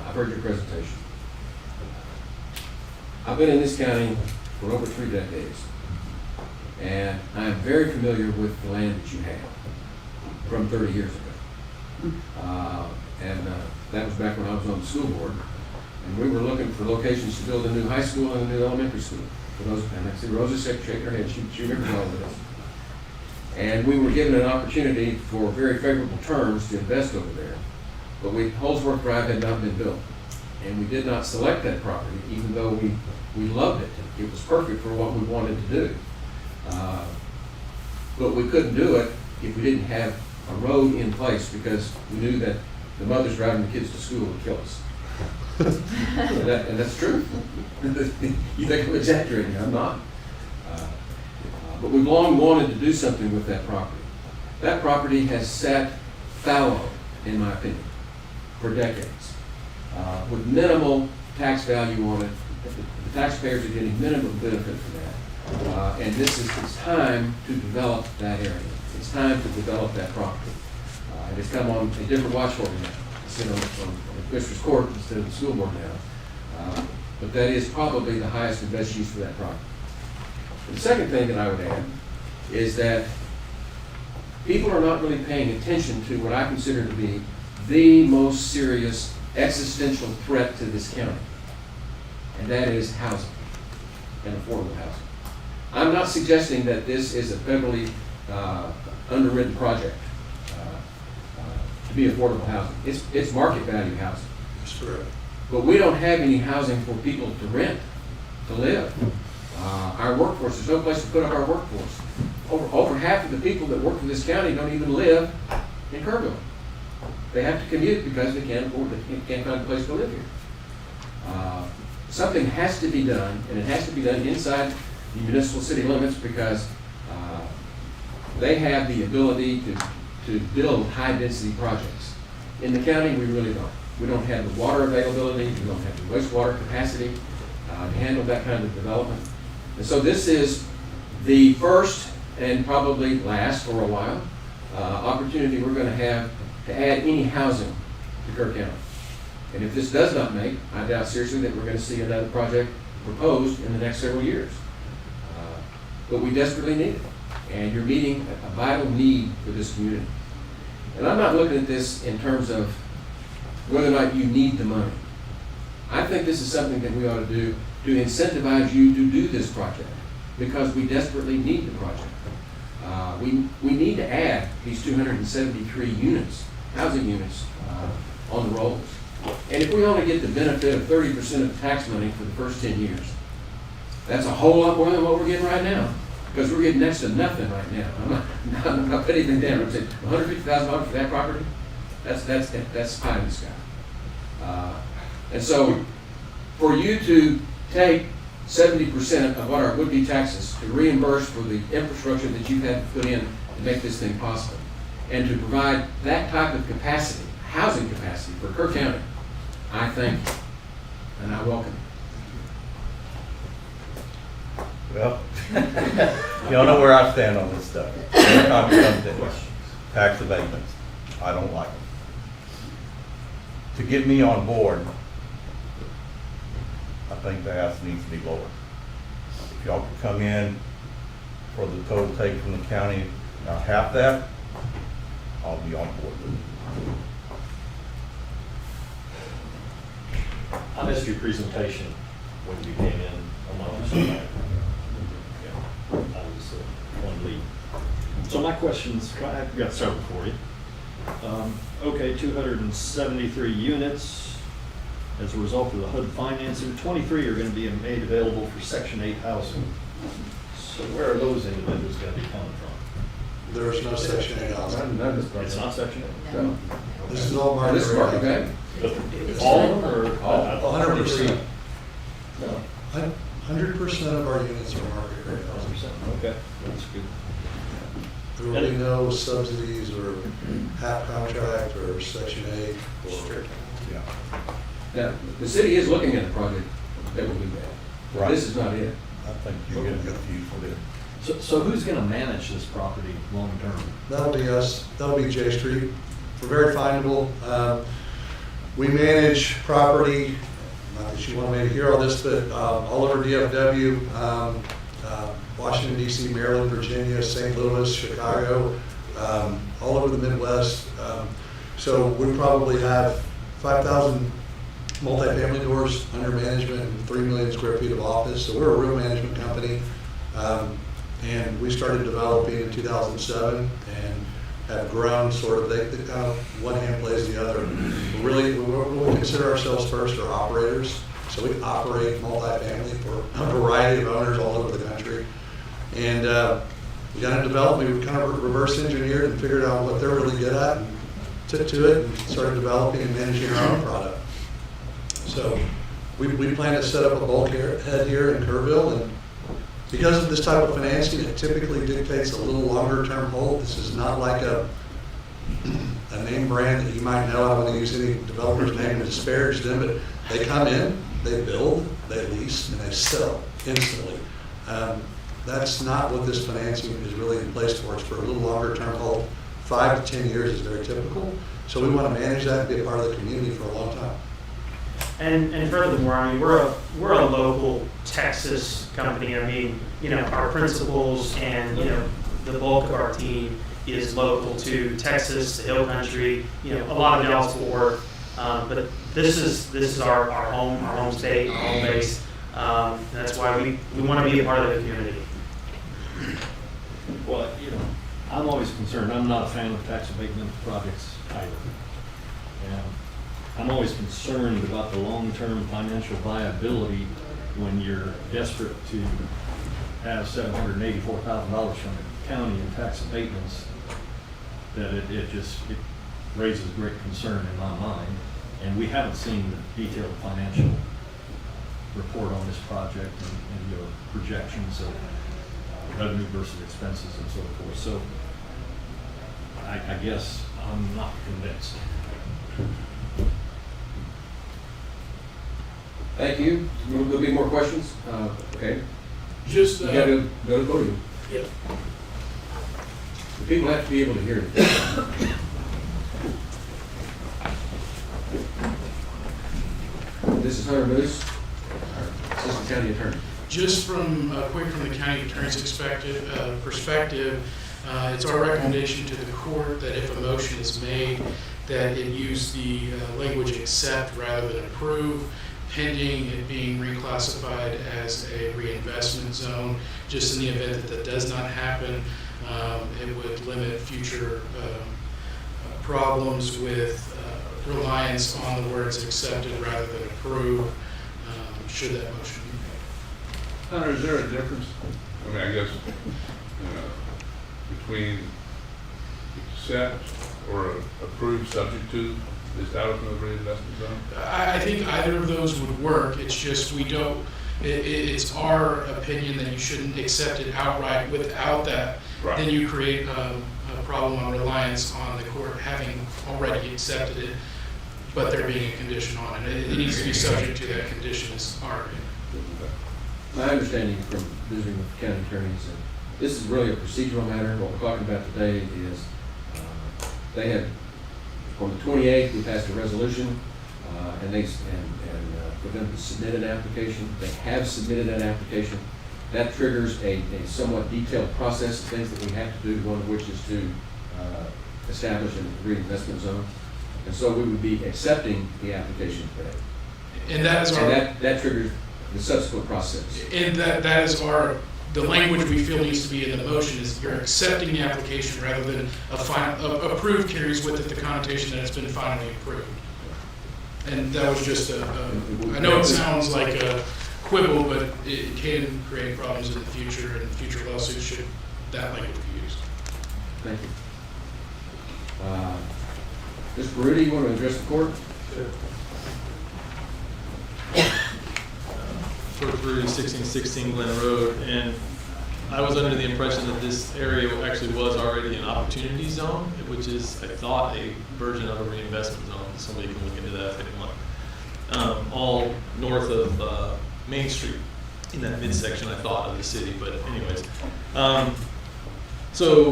I've heard your presentation. I've been in this county for over 3 decades. And I am very familiar with the land that you have from 30 years ago. That was back when I was on the school board. And we were looking for locations to build a new high school and a new elementary school. For those, and I see Rosa shaking her head, she remembers all of this. And we were given an opportunity for very favorable terms to invest over there. But Holsworth Drive had not been built. And we did not select that property, even though we loved it. It was perfect for what we wanted to do. But we couldn't do it if we didn't have a road in place, because we knew that the mothers driving the kids to school would kill us. and that's true. You think I'm exaggerating, I'm not. But we've long wanted to do something with that property. That property has sat fallow, in my opinion, for decades, with minimal tax value on it. The taxpayers are getting minimum benefit from that. And it's time to develop that area. It's time to develop that property. And it's come on a different watch for me now. I sit on the Commissioner's Court instead of the school board now. But that is probably the highest and best use for that property. The second thing that I would add is that people are not really paying attention to what I consider to be the most serious existential threat to this county, and that is housing and affordable housing. I'm not suggesting that this is a federally underwritten project to be affordable housing. It's market value housing. That's correct. But we don't have any housing for people to rent, to live. Our workforce, there's no place to put up our workforce. Over half of the people that work for this county don't even live in Kerrville. They have to commute because they can't afford, they can't find a place to live here. Something has to be done, and it has to be done inside the municipal city limits, because they have the ability to build high-density projects. In the county, we really don't. We don't have the water availability, we don't have the wastewater capacity to handle that kind of development. And so this is the first and probably last for a while opportunity we're going to have to add any housing to Kerr County. And if this does not make, I doubt seriously that we're going to see another project proposed in the next several years. But we desperately need it. And you're meeting a vital need for this community. And I'm not looking at this in terms of whether or not you need the money. I think this is something that we ought to do to incentivize you to do this project, because we desperately need the project. We need to add these 273 units, housing units, on the rolls. And if we only get the benefit of 30% of the tax money for the first 10 years, that's a whole lot more than what we're getting right now, because we're getting next to nothing right now. I'm not putting anything down. I'm saying $150,000 for that property, that's pie in the sky. And so for you to take 70% of what our would-be taxes to reimburse for the infrastructure that you've had to put in to make this thing possible, and to provide that type of capacity, housing capacity for Kerr County, I thank you, and I welcome you. Well, y'all know where I stand on this stuff. Every time it comes to tax abatements, I don't like them. To get me on board, I think the ask needs to be lower. If y'all could come in for the total take from the county, now half that, I'll be on board with it. I missed your presentation when you came in a month or so back. Yeah, I was on leave. So my questions, I've got several for you. Okay, 273 units as a result of the HUD financing. 23 are going to be made available for Section 8 housing. So where are those individuals going to be coming from? There's no Section 8 housing. It's not Section 8? No. This is all market This is market rate. value. All of them, or? All. I thought 100%. No. 100% of our units are market rate housing. 100%, okay, that's good. There will be no subsidies or half contract or Section 8 or. Yeah. Now, the city is looking at a project that will do that. Right. This is not it. I think you're getting confused with it. So who's going to manage this property long term? That'll be us. That'll be J Street. We're very findable. We manage property, not that you want me to hear all this, but all over DFW. Washington DC, Maryland, Virginia, St. Louis, Chicago, all over the Midwest. So we probably have 5,000 multifamily doors under management and 3 million square feet of office. So we're a real management company. And we started developing in 2007 and have grown sort of, they kind of one hand plays the other. We consider ourselves first are operators. So we operate multifamily for a variety of owners all over the country. And we got into development, we kind of reverse engineered and figured out what they're really good at and took to it and started developing and managing our own product. So we plan to set up a bulkhead here in Kerrville, and because of this type of financing, it typically dictates a little longer term hold. This is not like a name brand that you might know. I don't want to use any developer's name to disparage them, but they come in, they build, they lease, and they sell instantly. That's not what this financing is really in place for. It's for a little longer term hold. 5 to 10 years is very typical. So we want to manage that and be a part of the community for a long time. And furthermore, I mean, we're a local Texas company. I mean, you know, our principals and, you know, the bulk of our team is local to Texas, the Hill Country, you know, a lot of Dallas-Fort Worth. But this is our home state, our home base. And that's why we want to be a part of the community. Well, you know, I'm always concerned, I'm not a fan of tax abatement projects either. And I'm always concerned about the long-term financial viability when you're desperate to have $784,000 from the county in tax abatements, that it raises great concern in my mind. And we haven't seen the detailed financial report on this project and your projections of revenue versus expenses and so forth. So I guess I'm not convinced. Thank you. Will there be more questions? Okay. Just, You got to go to podium. yeah. The people have to be able to hear you. This is Hunter Moose, our Assistant County Attorney. Just from the county attorney's perspective, it's our recommendation to the court that if a motion is made, that it use the language accept rather than approve, pending it being reclassified as a reinvestment zone. Just in the event that that does not happen, it would limit future problems with reliance on the words accepted rather than approve, should that motion be made. Hunter, is there a difference? I mean, I guess, between accept or approve subject to the establishment of reinvestment zone? I think either of those would work. It's just we don't, it's our opinion that you shouldn't accept it outright without that. Right. Then you create a problem on reliance on the court having already accepted it, but there being a condition on it. It needs to be subject to that condition is our opinion. My understanding from visiting with the county attorneys, and this is really a procedural matter. What we're talking about today is they had, on the 28th, we passed a resolution, and for them to submit an application. They have submitted that application. That triggers a somewhat detailed process of things that we have to do, one of which is to establish a reinvestment zone. And so we would be accepting the application today. And that is our, that triggers the subsequent process. and that is the language we feel needs to be in the motion is you're accepting the application rather than approved carries with it the connotation that it's been finally approved. And that was just I know it sounds like a quibble, but it can create problems in the future, and future lawsuits should that language be used. Thank you. Mr. Baruti, you want to address the court? Sure. 1616 Glen Road, and I was under the impression that this area actually was already an opportunity zone, which is, I thought, a version of a reinvestment zone. Somebody can look into that if they want. All north of Main Street, in that midsection, I thought, of the city. But anyways, so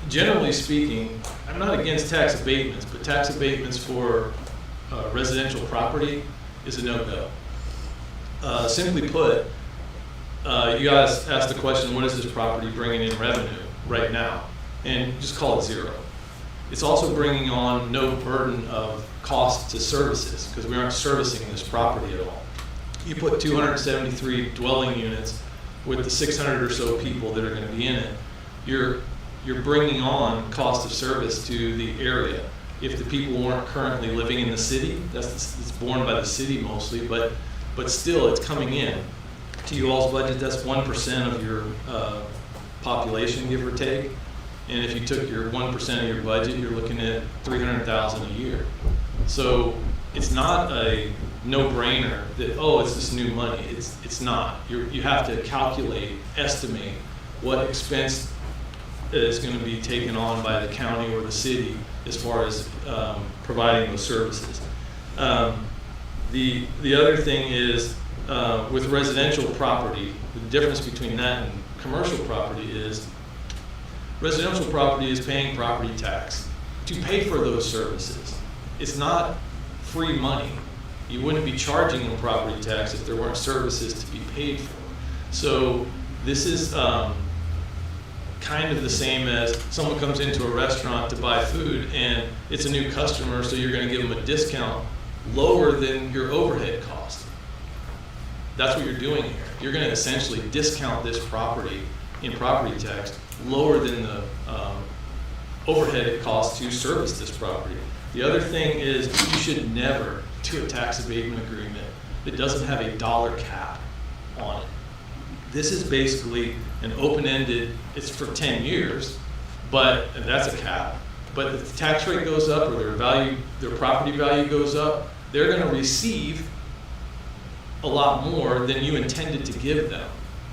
generally speaking, I'm not against tax abatements, but tax abatements for residential property is a no-go. Simply put, you guys asked the question, what is this property bringing in revenue right now? And just call it zero. It's also bringing on no burden of cost to services, because we aren't servicing this property at all. You put 273 dwelling units with the 600 or so people that are going to be in it, you're bringing on cost of service to the area. If the people weren't currently living in the city, it's borne by the city mostly, but still it's coming in. To you all's budget, that's 1% of your population, give or take. And if you took your 1% of your budget, you're looking at $300,000 a year. So it's not a no-brainer that, oh, it's this new money. It's not. You have to calculate, estimate what expense is going to be taken on by the county or the city as far as providing those services. The other thing is with residential property, the difference between that and commercial property is residential property is paying property tax to pay for those services. It's not free money. You wouldn't be charging them property tax if there weren't services to be paid for. So this is kind of the same as someone comes into a restaurant to buy food and it's a new customer, so you're going to give them a discount lower than your overhead cost. That's what you're doing here. You're going to essentially discount this property in property tax lower than the overhead it costs to service this property. The other thing is you should never do a tax abatement agreement that doesn't have a dollar cap on it. This is basically an open-ended, it's for 10 years, but that's a cap. But if the tax rate goes up or their property value goes up, they're going to receive a lot more than you intended to give them.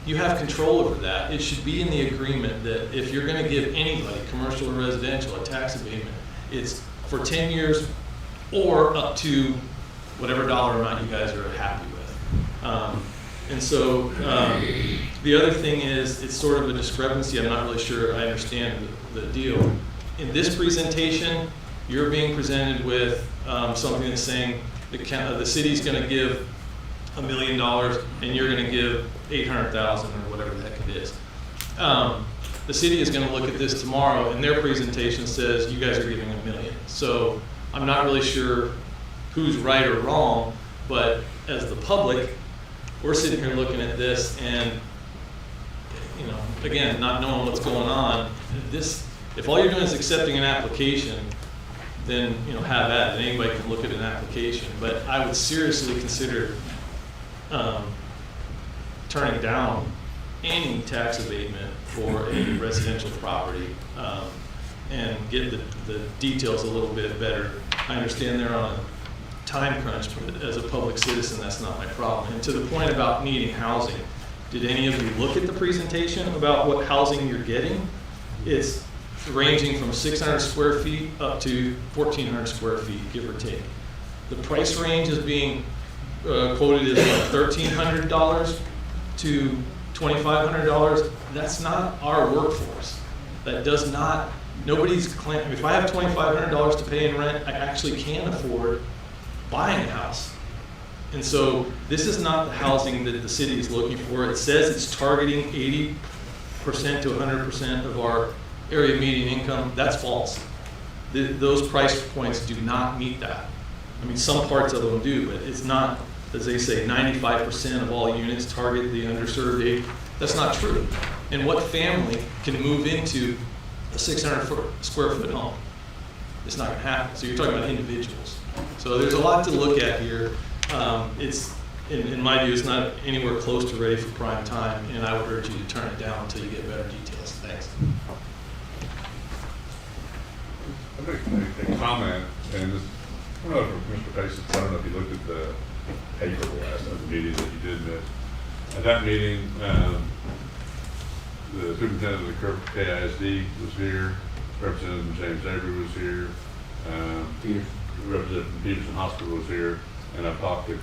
You have control over that. It should be in the agreement that if you're going to give anybody, commercial or residential, a tax abatement, it's for 10 years or up to whatever dollar amount you guys are happy with. And so the other thing is it's sort of a discrepancy. I'm not really sure I understand the deal. In this presentation, you're being presented with something that's saying the city's going to give $1 million and you're going to give $800,000 or whatever the heck it is. The city is going to look at this tomorrow and their presentation says you guys are giving $1 million. So I'm not really sure who's right or wrong, but as the public, we're sitting here looking at this and, you know, again, not knowing what's going on. If all you're doing is accepting an application, then, you know, have at it. Anybody can look at an application. But I would seriously consider turning down any tax abatement for a residential property and get the details a little bit better. I understand they're on a time crunch, but as a public citizen, that's not my problem. And to the point about needing housing, did any of you look at the presentation about what housing you're getting? It's ranging from 600 square feet up to 1,400 square feet, give or take. The price range is being quoted as $1,300 to $2,500. That's not our workforce. That does not, nobody's claiming, if I have $2,500 to pay in rent, I actually can afford buying a house. And so this is not the housing that the city is looking for. It says it's targeting 80% to 100% of our area median income. That's false. Those price points do not meet that. I mean, some parts of them do, but it's not, as they say, 95% of all units target the underserved age. That's not true. And what family can move into a 600 square foot home? It's not going to happen. So you're talking about individuals. So there's a lot to look at here. It's, in my view, it's not anywhere close to ready for prime time, and I would urge you to turn it down until you get better details. Thanks. I'd like to make a comment, and this, I don't know if Mr. Pace, I don't know if you looked at the paper last of the meeting that you did miss. At that meeting, the superintendent of the Kerr KISD was here, Representative James Avery was here, Representative from Peterson Hospital was here, and I've talked to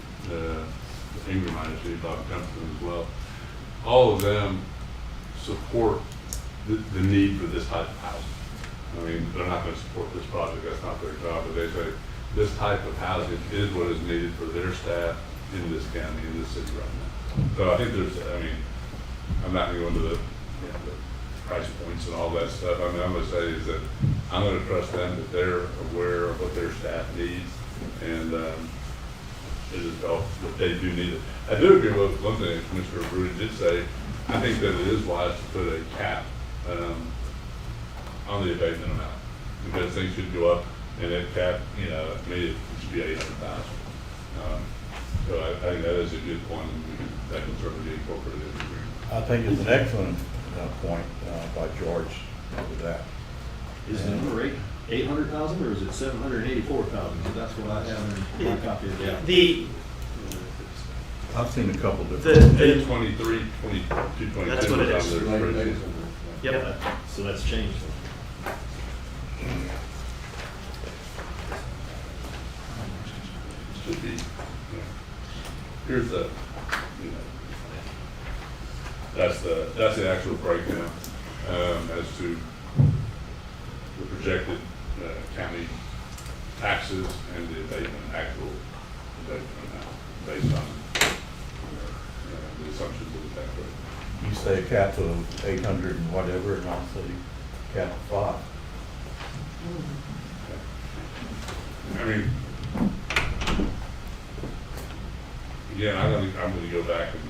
Ingram ISD, Dr. Templeton as well. All of them support the need for this type of housing. I mean, they're not going to support this project, that's not their job, but they say this type of housing is what is needed for their staff in this county, in this city right now. So I think there's, I mean, I'm not gonna go into the price points and all that stuff. I mean, I'm gonna say is that I'm gonna trust them that they're aware of what their staff needs, and it is felt that they do need it. I do agree with one thing Mr. Brewer did say. I think that it is wise to put a cap on the abatement amount, because things should go up, and that cap, you know, to me, it should be 800,000. So I think that is a good point, and that can certainly be incorporated in the agreement. I think it's an excellent point by George with that. Is the number 800,000 or is it 784,000? So that's what I have in my copy of the. The, I've seen a couple different. the, 23, 22, 22. That's what it is. Yep. So that's changed. Should be, here's the, that's the actual breakdown as to the projected county taxes and the abatement, actual abatement amount based on the assumptions of the tax rate. You say a cap of 800 and whatever, and I'll say cap of 5. I mean, again, I'm gonna go back and,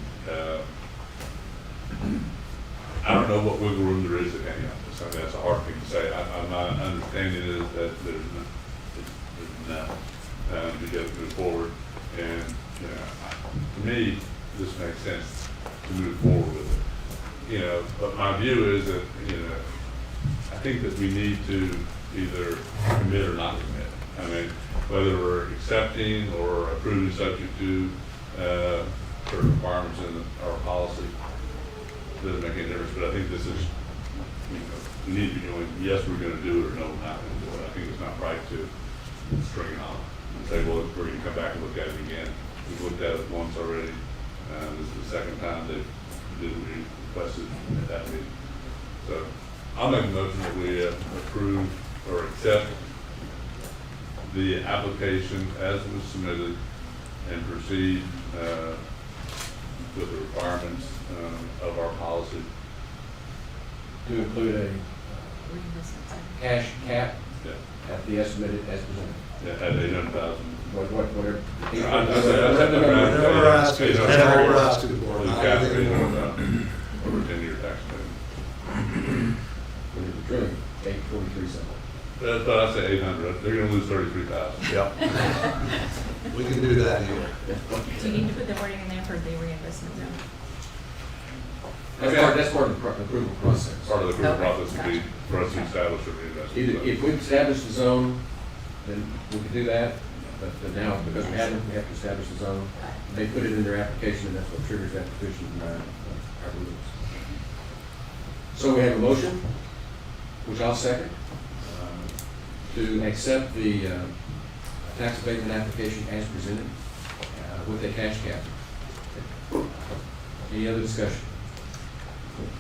I don't know what wiggle room there is in any of this. I mean, that's a hard thing to say. My understanding is that there's none, to get move forward. And, to me, this makes sense to move forward with it. But my view is that, I think that we need to either commit or not commit. I mean, whether we're accepting or approving subject to certain requirements in our policy, doesn't make any difference. But I think this is, we need to be going, yes, we're going to do it, or no, we're not going to do it. I think it's not right to string it on and say, well, we're going to come back and look at it again. We've looked at it once already. This is the second time they did what we requested at that meeting. So I'll make a motion that we approve or accept the application as it was submitted and proceed with the requirements of our policy. To include a cash cap at the estimated as presented. Yeah, at 800,000. Whatever. Whatever we're asking, that's all we're asking for. The cap of 800,000 over 10-year tax payment. Really, 843 something. That's what I say, 800. They're going to lose 33,000. Yep. We can do that here. Do you need to put the wording in there for the reinvestment zone? That's part of the approval process. Part of the approval Okay. process would be for us to establish a reinvestment. Either, zone. if we establish the zone, then we could do that, but now, because we haven't, we have to establish the zone. They put it in their application, and that's what triggers that petition in our rules. So we have a motion, which I'll second, to accept the tax abatement application as presented with a cash cap. Any other discussion?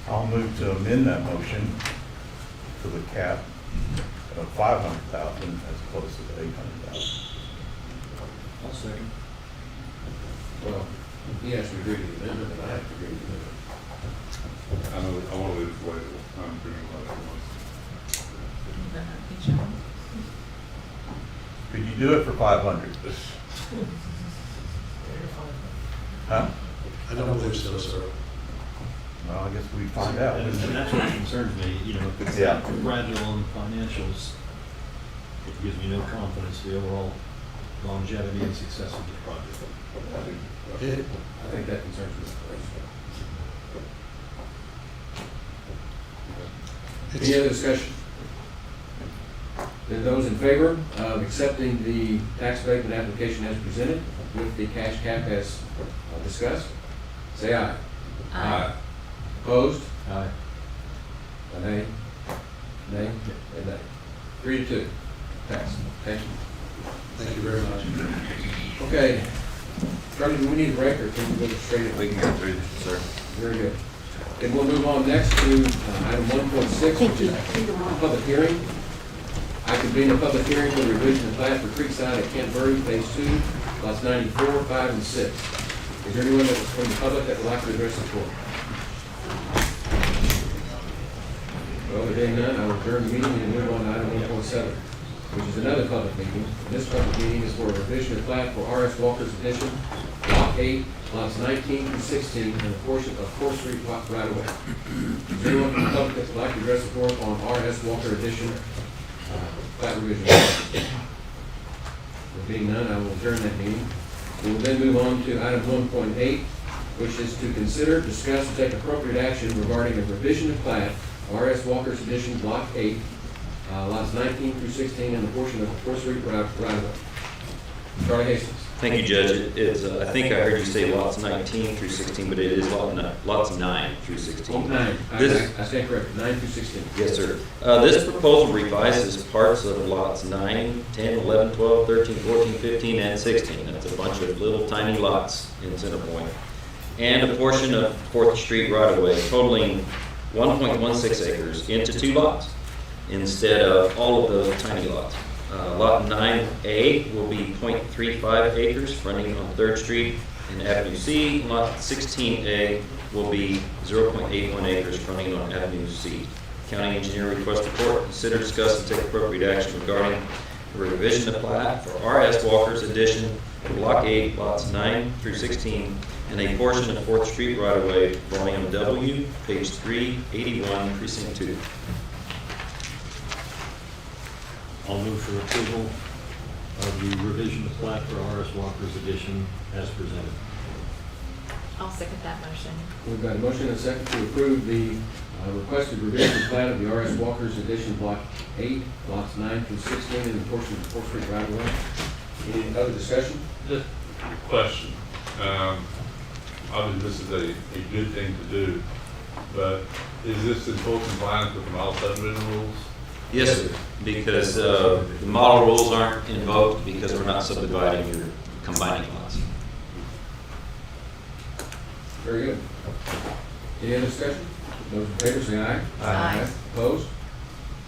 I'll move to amend that motion to the cap of 500,000 as opposed to 800,000. I'll second. Well, he has to agree to the amendment, and I have to agree to the amendment. I want to leave it the way I'm doing it was. Could you do it for 500? Huh? I don't believe so, sir. Well, I guess we find out. And that's what concerns me, if it's Yeah. fragile on financials, it gives me no confidence in the overall longevity and success of the project. I think that concerns me. Any other discussion? Then those in favor of accepting the tax abatement application as presented with the cash cap as discussed, say aye. Aye. Opposed? Aye. A nay? Nay? And nay. 3-2. Pass. Thank you. Thank you very much. Okay. Charlie, do we need a break or can we go straight? We can go through this, sir. Very good. And we'll move on next to item 1.6, which is a public hearing. I convene a public hearing for the revision of plat for Creekside at Kent Burry, Phase 2, lots 94, 5, and 6. Is there anyone from the public that would like to address the court? Well, there being none, I will adjourn the meeting and move on to item 1.7, which is another public meeting. And this public meeting is for a revision of plat for R.S. Walker's Addition, Block 8, lots 19 through 16, and a portion of 4th Street right away. Is there anyone from the public that would like to address the board on R.S. Walker Addition plat revision? There being none, I will adjourn that meeting. We will then move on to item 1.8, which is to consider, discuss, and take appropriate action regarding a revision of plat, R.S. Walker's Addition, Block 8, lots 19 through 16, and a portion of 4th Street right away. Charlie Hastings. Thank you, Judge. It's, I think I heard you say lots 19 through 16, but it is lots 9 through 16. Oh, 9. I stand corrected. 9 through 16. Yes, sir. This proposal revises parts of lots 9, 10, 11, 12, 13, 14, 15, and 16. That's a bunch of little tiny lots in Center Point. And a portion of 4th Street right-of-way totaling 1.16 acres into 2 lots instead of all of those tiny lots. Lot 9A will be 0.35 acres fronting on 3rd Street and Avenue C. Lot 16A will be 0.81 acres fronting on Avenue C. County engineer requests the court consider, discuss, and take appropriate action regarding the revision of plat for R.S. Walker's Addition, Block 8, lots 9 through 16, and a portion of 4th Street right-of-way, volume W, page 381, precinct 2. I'll move for approval of the revision of plat for R.S. Walker's Addition as presented. I'll second that motion. We've got a motion and a second to approve the requested revision of plat of the R.S. Walker's Addition, Block 8, lots 9 through 16, and a portion of 4th Street right away. Any other discussion? Just a question. Obviously, this is a good thing to do, but is this in full compliance with the model subdivision rules? Yes, sir, because the model rules aren't invoked because we're not subdividing, you're combining lots. Very good. Any other discussion? Those in favor say aye. Aye. Opposed?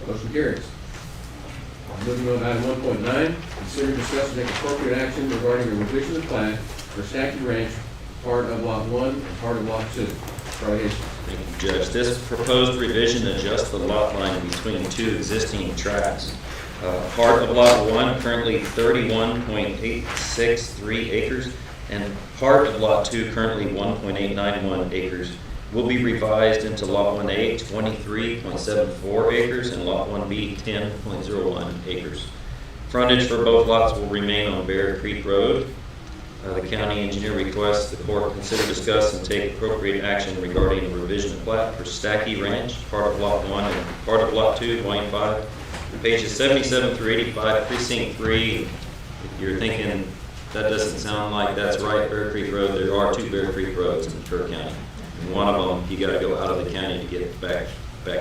Motion carries. Moving on to item 1.9, consider, discuss, and take appropriate action regarding a revision of plat for Stacky Ranch, part of Lot 1 and part of Lot 2. Charlie Hastings. Thank you, Judge. This proposed revision adjusts the lot line between 2 existing tracts. Part of Lot 1, currently 31.863 acres, and part of Lot 2, currently 1.891 acres, will be revised into Lot 1A, 23.74 acres, and Lot 1B, 10.01 acres. Frontage for both lots will remain on Bear Creek Road. The county engineer requests the court consider, discuss, and take appropriate action regarding a revision of plat for Stacky Ranch, part of Lot 1 and part of Lot 2, volume 5, pages 77 through 85, precinct 3. If you're thinking that doesn't sound like that's right, Bear Creek Road, there are 2 Bear Creek Roads in Kerr County. And one of them, you got to go out of the county to get back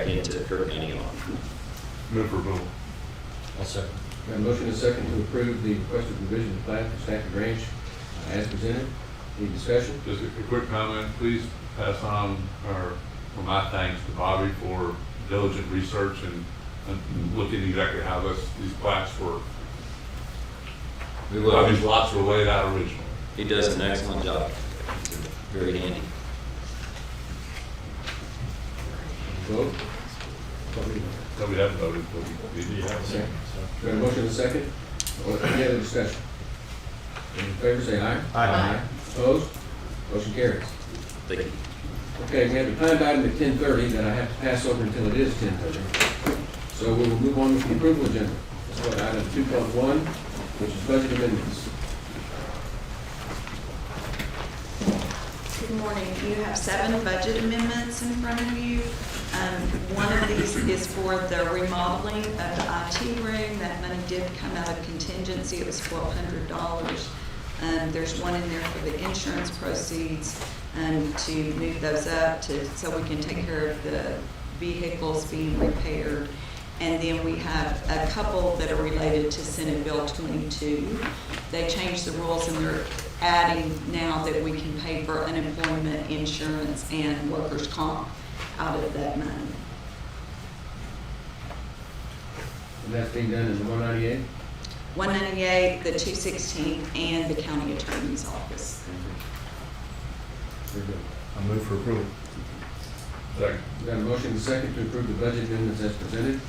into Kerr County on. Move for approval. I'll second. Got a motion and a second to approve the requested revision of plat for Stacky Ranch as presented. Any discussion? Just a quick comment, please pass on for my thanks to Bobby for diligent research and looking exactly how these plats were, how these lots were laid out originally. He does an excellent job. Very handy. Vote? So we haven't voted, but we have. Second. Got a motion and a second. Any other discussion? Those in favor say aye. Aye. Opposed? Motion carries. Thank you. Okay, we have a timed item at 10:30 that I have to pass over until it is 10:30. So we will move on with the approval agenda. Let's go to item 2.1, which is budget amendments. Good morning. You have 7 budget amendments in front of you. One of these is for the remodeling of the IT room. That money did come out of contingency. It was $1,200. There's one in there for the insurance proceeds to move those up so we can take care of the vehicles being repaired. And then we have a couple that are related to Senate Bill 22. They changed the rules and they're adding now that we can pay for unemployment insurance and workers' comp out of that money. And that's being done in the 198? 198, the 216, and the county attorney's office. Very good. I'll move for approval. Second. We got a motion and a second to approve the budget amendments as presented.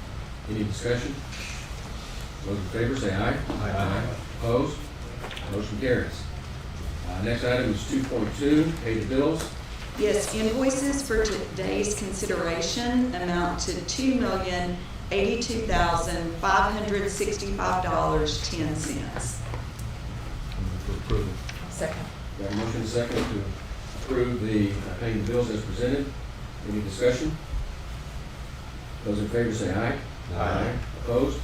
Any discussion? Those in favor say aye. Aye. Opposed? Motion carries. Next item is 2.2, pay the bills. Yes, invoices for today's consideration amount to $2,082,565.10. Move for approval. Second. Got a motion and a second to approve the paying the bills as presented. Any discussion? Those in favor say aye. Aye. Opposed?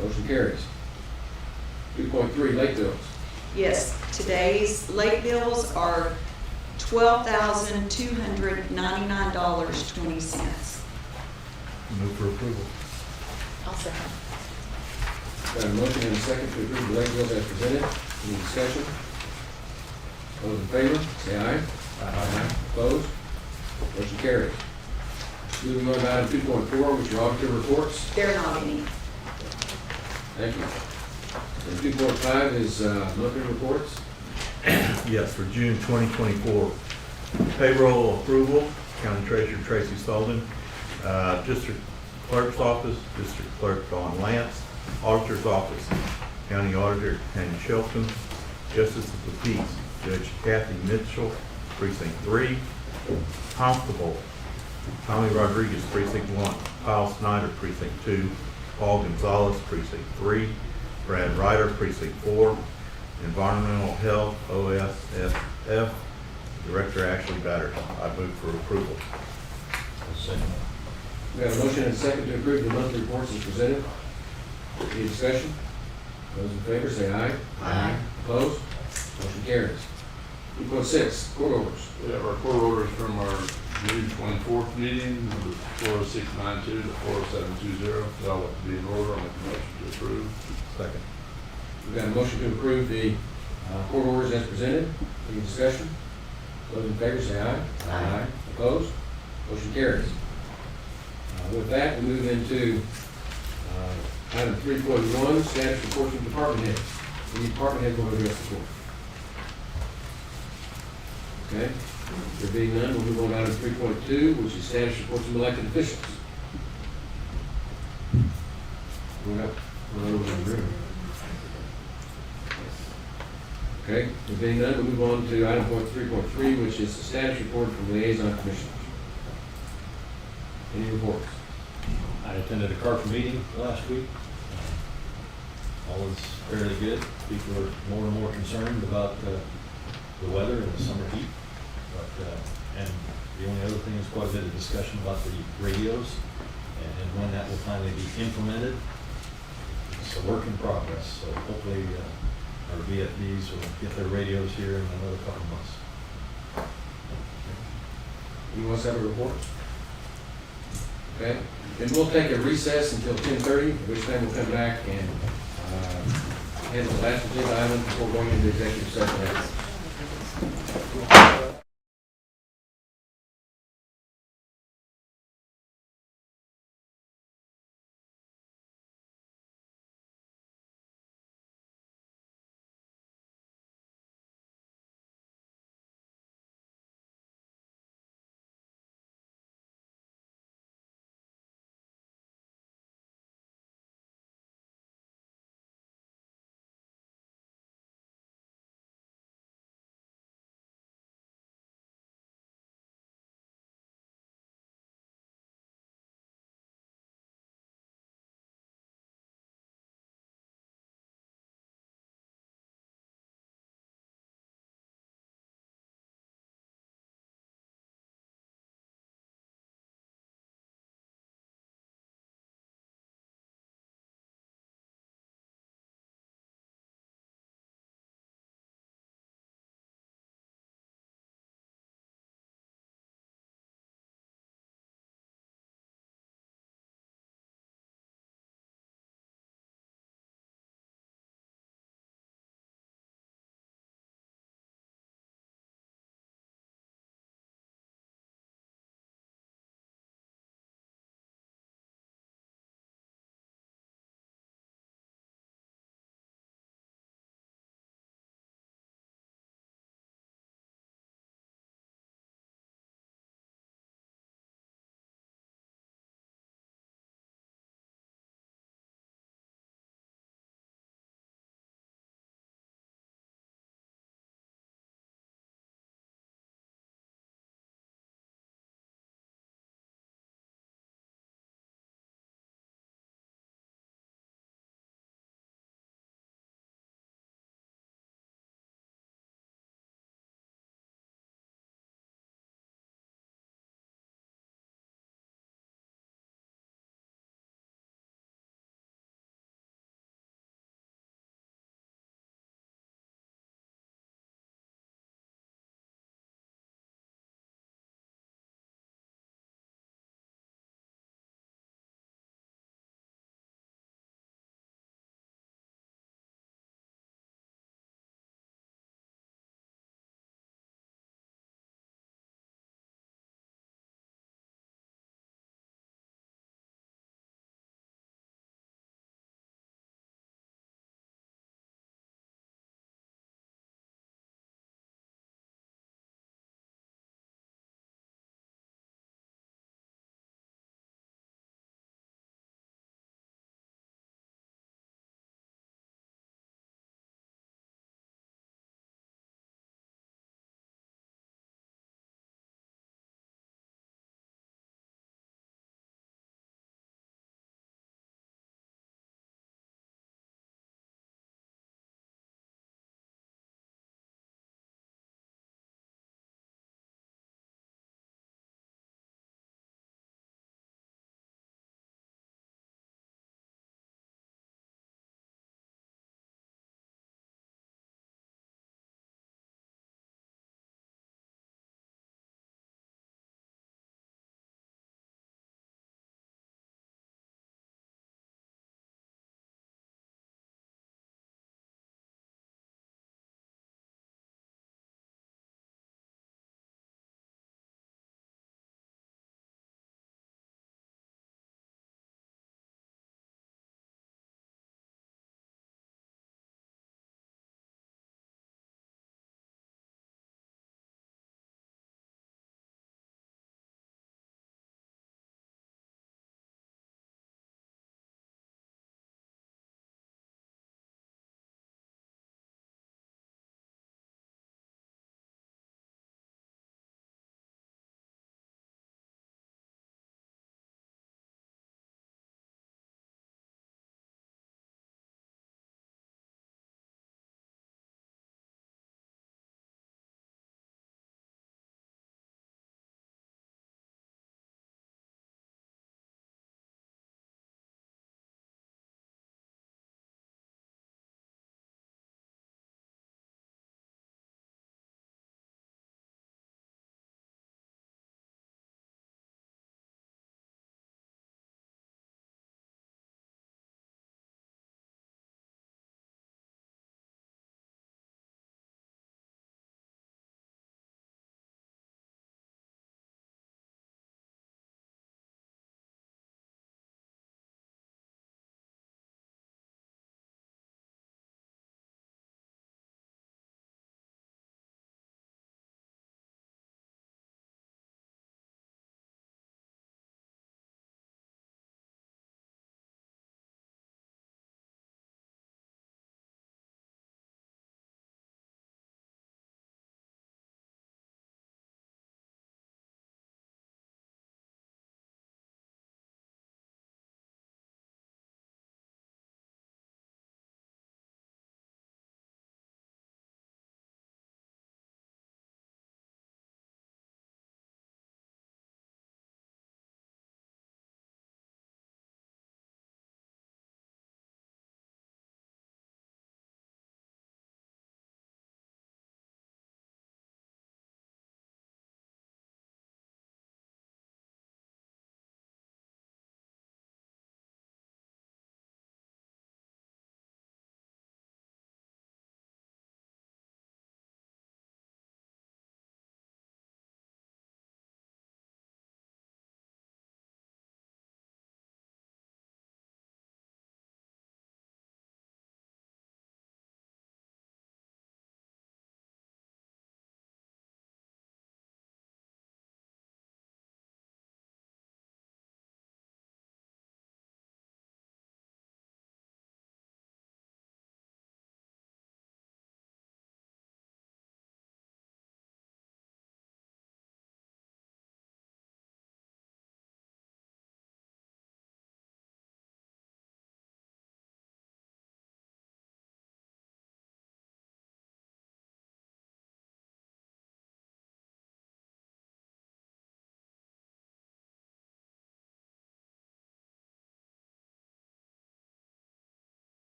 Motion carries. 2.3, late bills. Yes, today's late bills are $12,299.20. Move for approval. I'll second. Got a motion and a second to approve the late bills as presented. Any discussion? Those in favor, say aye. Aye. Opposed? Motion carries. Moving on to item 2.4, which are auditor reports. There are not any. Thank you. And 2.5 is monthly reports. Yes, for June 2024. Payroll approval, County Treasurer Tracy Sullivan, District Clerk's Office, District Clerk Dawn Lance, Auditor's Office, County Auditor Tanya Shelton, Justice of the Peace, Judge Kathy Mitchell, Precinct 3, Constable Tommy Rodriguez, Precinct 1, Kyle Snyder, Precinct 2, Paul Gonzalez, Precinct 3, Brad Ryder, Precinct 4, Environmental Health, OSSF, Director Ashley Batters. I move for approval. Second. We have a motion and a second to approve the monthly reports as presented. Any discussion? Those in favor say aye. Aye. Opposed? Motion carries. 2.6, court orders. We have our court orders from our June 24th meeting, number 40692 to 40720. They all have to be in order. I'll make a motion to approve. Second. We've got a motion to approve the court orders as presented. Any discussion? Those in favor say aye. Aye. Opposed? Motion carries. With that, we move into item 3.1, status reports from department heads. Any department head want to address the court? Okay. There being none, we'll move on to item 3.2, which is status reports from elected officials. We'll have one over in the room. Okay, there being none, we'll move on to item 3.3, which is the status report from liaison commissioners. Any reports? I attended a CARF meeting last week. All is fairly good. People are more and more concerned about the weather and the summer heat. But, and the only other thing is quite a bit of discussion about the radios and when that will finally be implemented. It's a work in progress, so hopefully our VFDs will get their radios here in another couple of months. Anyone else have a report? Okay, and we'll take a recess until 10:30, at which time we'll come back and handle the last agenda item before going into executive session.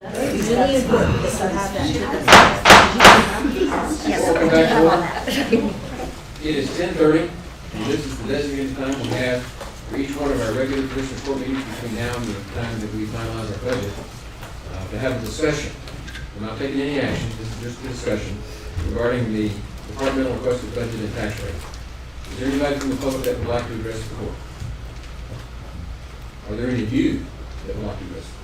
It's really important that you have that. Welcome back to order. It is 10:30, and this is the designated time we have for each one of our regular commissioner court meetings between now and the time that we finalize our budget, to have a discussion. We're not taking any action, this is just a discussion regarding the departmental requested budget and tax rate. Is there anybody from the public that would like to address the court? Are there any of you that would like to address the court?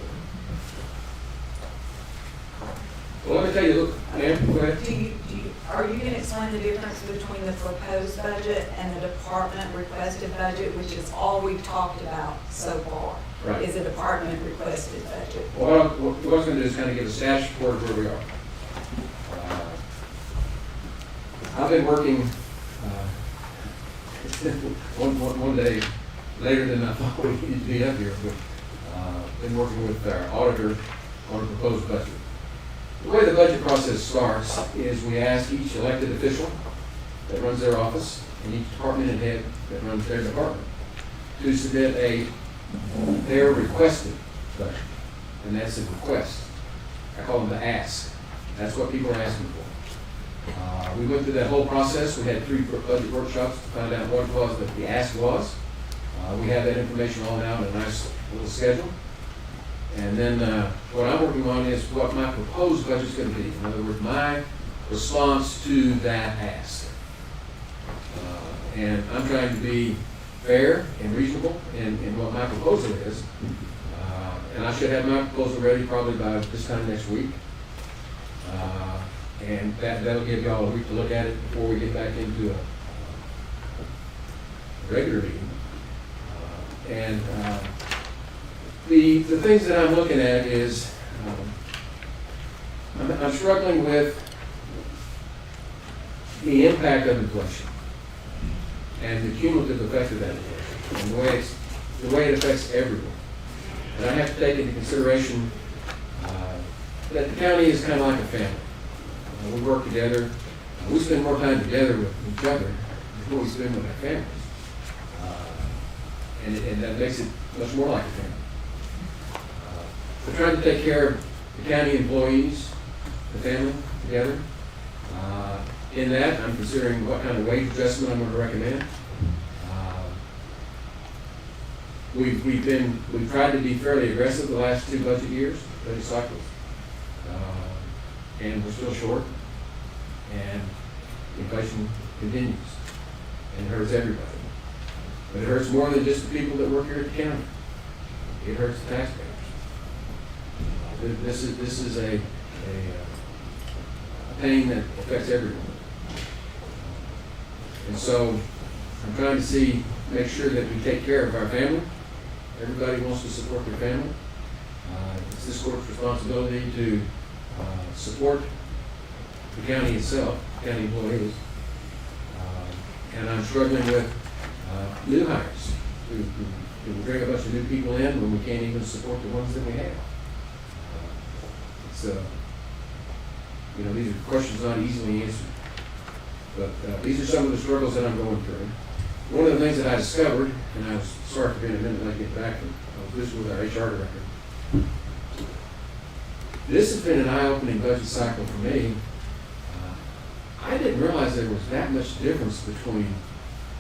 Well, let me tell you, look, ma'am, go ahead. Are you going to explain the difference between the proposed budget and the department requested budget, which is all we've talked about so far? Right. Is a department requested budget? Well, what I was going to do is kind of give a status report of where we are. I've been working one day later than I thought we needed to be up here, but been working with our auditor on a proposed budget. The way the budget process starts is we ask each elected official that runs their office and each department and head that runs their department to submit their requested budget. And that's a request. I call them the ask. That's what people are asking for. We went through that whole process. We had 3 budget workshops to find out what it was that the ask was. We have that information all now in a nice little schedule. And then what I'm working on is what my proposed budget is going to be. In other words, my response to that ask. And I'm trying to be fair and reasonable in what my proposal is. And I should have my proposal ready probably by this time next week. And that'll give y'all a week to look at it before we get back into a regular meeting. The things that I'm looking at is I'm struggling with the impact of inflation and the cumulative effect of that inflation and the way it affects everyone. And I have to take into consideration that the county is kind of like a family. We work together. We spend more time together with each other before we spend with our families. And that makes it much more like a family. We're trying to take care of the county employees, the family, together. In that, I'm considering what kind of wage adjustment I'm going to recommend. We've tried to be fairly aggressive the last 2 budget cycles, and we're still short. And inflation continues, and it hurts everybody. But it hurts more than just the people that work here at the county. It hurts the taxpayers. This is a pain that affects everyone. And so I'm trying to make sure that we take care of our family. Everybody wants to support their family. It's this court's responsibility to support the county itself, county employees. And I'm struggling with new hires who bring a bunch of new people in when we can't even support the ones that we have. These are questions not easily answered. But these are some of the struggles that I'm going through. One of the things that I discovered, and I was sorry for being a minute late to get back, I was visiting with our HR director. This has been an eye-opening budget cycle for me. I didn't realize there was that much difference between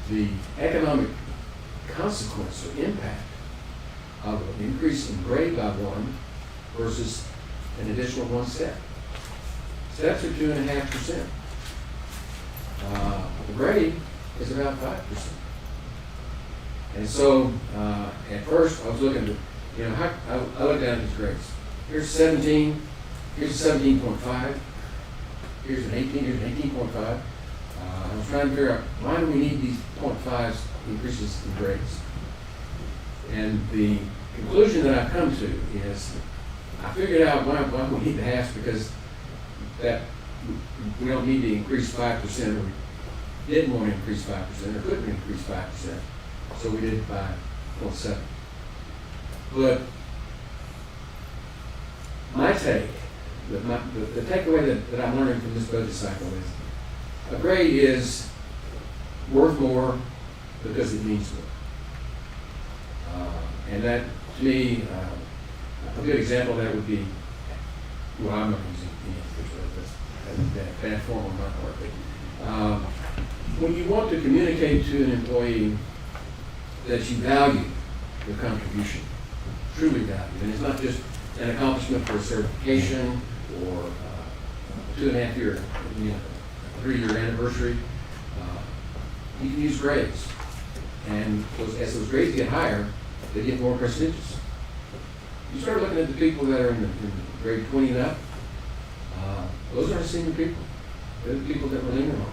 the economic consequence or impact of an increase in grade by 1 versus an additional 1 step. Steps are 2.5%. The grade is about 5%. And so, at first, I was looking at, I looked down at these grades. Here's 17, here's 17.5, here's an 18, here's an 18.5. I was trying to figure out, why do we need these 0.5 increases in grades? And the conclusion that I've come to is, I figured out why we need the halves, because that we don't need to increase 5%, or we didn't want to increase 5%, or couldn't increase 5%. So we did it by 0.7. But my take, the takeaway that I'm learning from this budget cycle is a grade is worth more because it means more. And that, to me, a good example of that would be well, I'm not using that bad form on my part, but when you want to communicate to an employee that you value their contribution, truly value, and it's not just an accomplishment for a certification or 2.5 year, 3-year anniversary, you can use grades. And as those grades get higher, they get more prestigious. You start looking at the people that are in grade 20 and up, those are senior people. They're the people that we're leaning on.